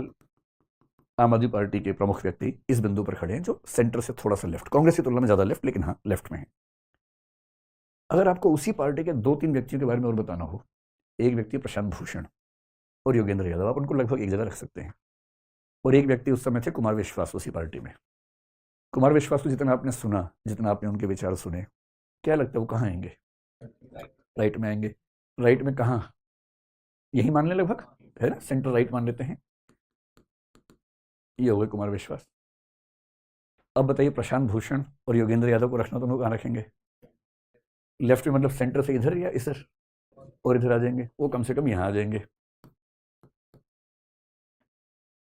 आम आदमी पार्टी के प्रमुख व्यक्ति इस बिंदु पर खड़े हैं जो सेंटर से थोड़ा सा लेफ्ट, कांग्रेस की तुलना में ज्यादा लेफ्ट, लेकिन हाँ लेफ्ट में है। अगर आपको उसी पार्टी के 2-3 व्यक्तियों के बारे में और बताना हो, एक व्यक्ति प्रशांत भूषण और योगेंद्र यादव, आप उनको लगभग एक जगह रख सकते हैं। और एक व्यक्ति उस समय थे कुमार विश्वास उसी पार्टी में। कुमार विश्वास को जितना आपने सुना, जितना आपने उनके विचार सुने, क्या लगता है वो कहाँ आएंगे? राइट में आएंगे। राइट में कहाँ? यही मान लें लगभग, है ना, सेंटर राइट मान लेते हैं। ये हो गए कुमार विश्वास। अब बताइए प्रशांत भूषण और योगेंद्र यादव को रखना तो हम कहाँ रखेंगे? लेफ्ट में, मतलब सेंटर से इधर या इधर, और इधर आ जाएंगे, वो कम से कम यहाँ आ जाएंगे।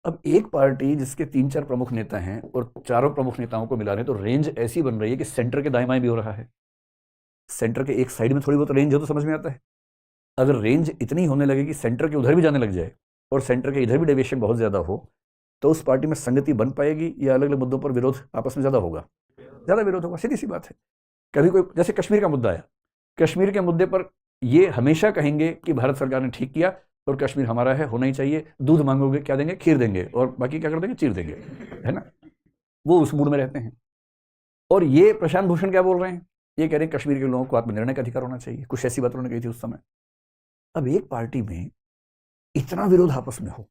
अब एक पार्टी जिसके 3-4 प्रमुख नेता हैं और चारों प्रमुख नेताओं को मिला रहे हैं, तो रेंज ऐसी बन रही है कि सेंटर के दाएं बाएं भी हो रहा है। सेंटर के एक साइड में थोड़ी बहुत रेंज हो तो समझ में आता है। अगर रेंज इतनी होने लगे कि सेंटर के उधर भी जाने लग जाए और सेंटर के इधर भी डेविएशन बहुत ज़्यादा हो, तो उस पार्टी में संगति बन पाएगी या अलग अलग मुद्दों पर विरोध आपस में ज़्यादा होगा? ज़्यादा विरोध होगा, सीधी सी बात है। कभी कोई, जैसे कश्मीर का मुद्दा आया, कश्मीर के मुद्दे पर ये हमेशा कहेंगे कि भारत सरकार ने ठीक किया और कश्मीर हमारा है, होना ही चाहिए। दूध मांगोगे क्या देंगे? खीर देंगे, और बाकी क्या कर देंगे? चीर देंगे, है ना। वो उस मूड में रहते हैं। और ये प्रशांत भूषण क्या बोल रहे हैं? ये कह रहे हैं कश्मीर के लोगों को आत्मनिर्णय का अधिकार होना चाहिए। कुछ ऐसी बात उन्होंने कही थी उस समय। अब एक पार्टी में इतना विरोध आपस में हो,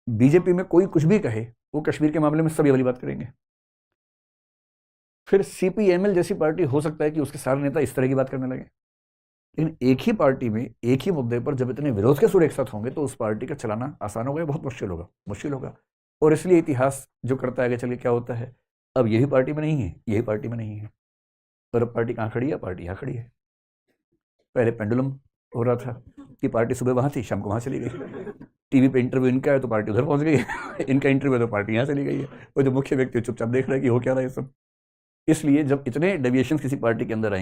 बीजेपी में कोई कुछ भी कहे, वो कश्मीर के मामले में सब ये वाली बात करेंगे। फिर सीपीएमएल जैसी पार्टी हो सकता है कि उसके सारे नेता इस तरह की बात करने लगे। लेकिन एक ही पार्टी में एक ही मुद्दे पर जब इतने विरोध के सुर एक साथ होंगे तो उस पार्टी का चलाना आसान होगा, बहुत मुश्किल होगा। और इसलिए इतिहास जो करता है आगे चलिए क्या होता है, अब यही पार्टी में नहीं है, यही पार्टी में नहीं है, और अब पार्टी कहाँ खड़ी है? पार्टी यहाँ खड़ी है। पहले पेंडुलम हो रहा था कि पार्टी सुबह वहाँ थी, शाम को वहाँ चली गई। टीवी पे इंटरव्यू इनका है तो पार्टी उधर पहुँच गई है। इनका इंटरव्यू है तो पार्टी यहाँ चली गई है। वो जो मुख्य व्यक्ति चुपचाप देख रहा है कि हो क्या रहा है सब। इसलिए जब इतने डेविएशन किसी पार्टी के अंदर आएंगे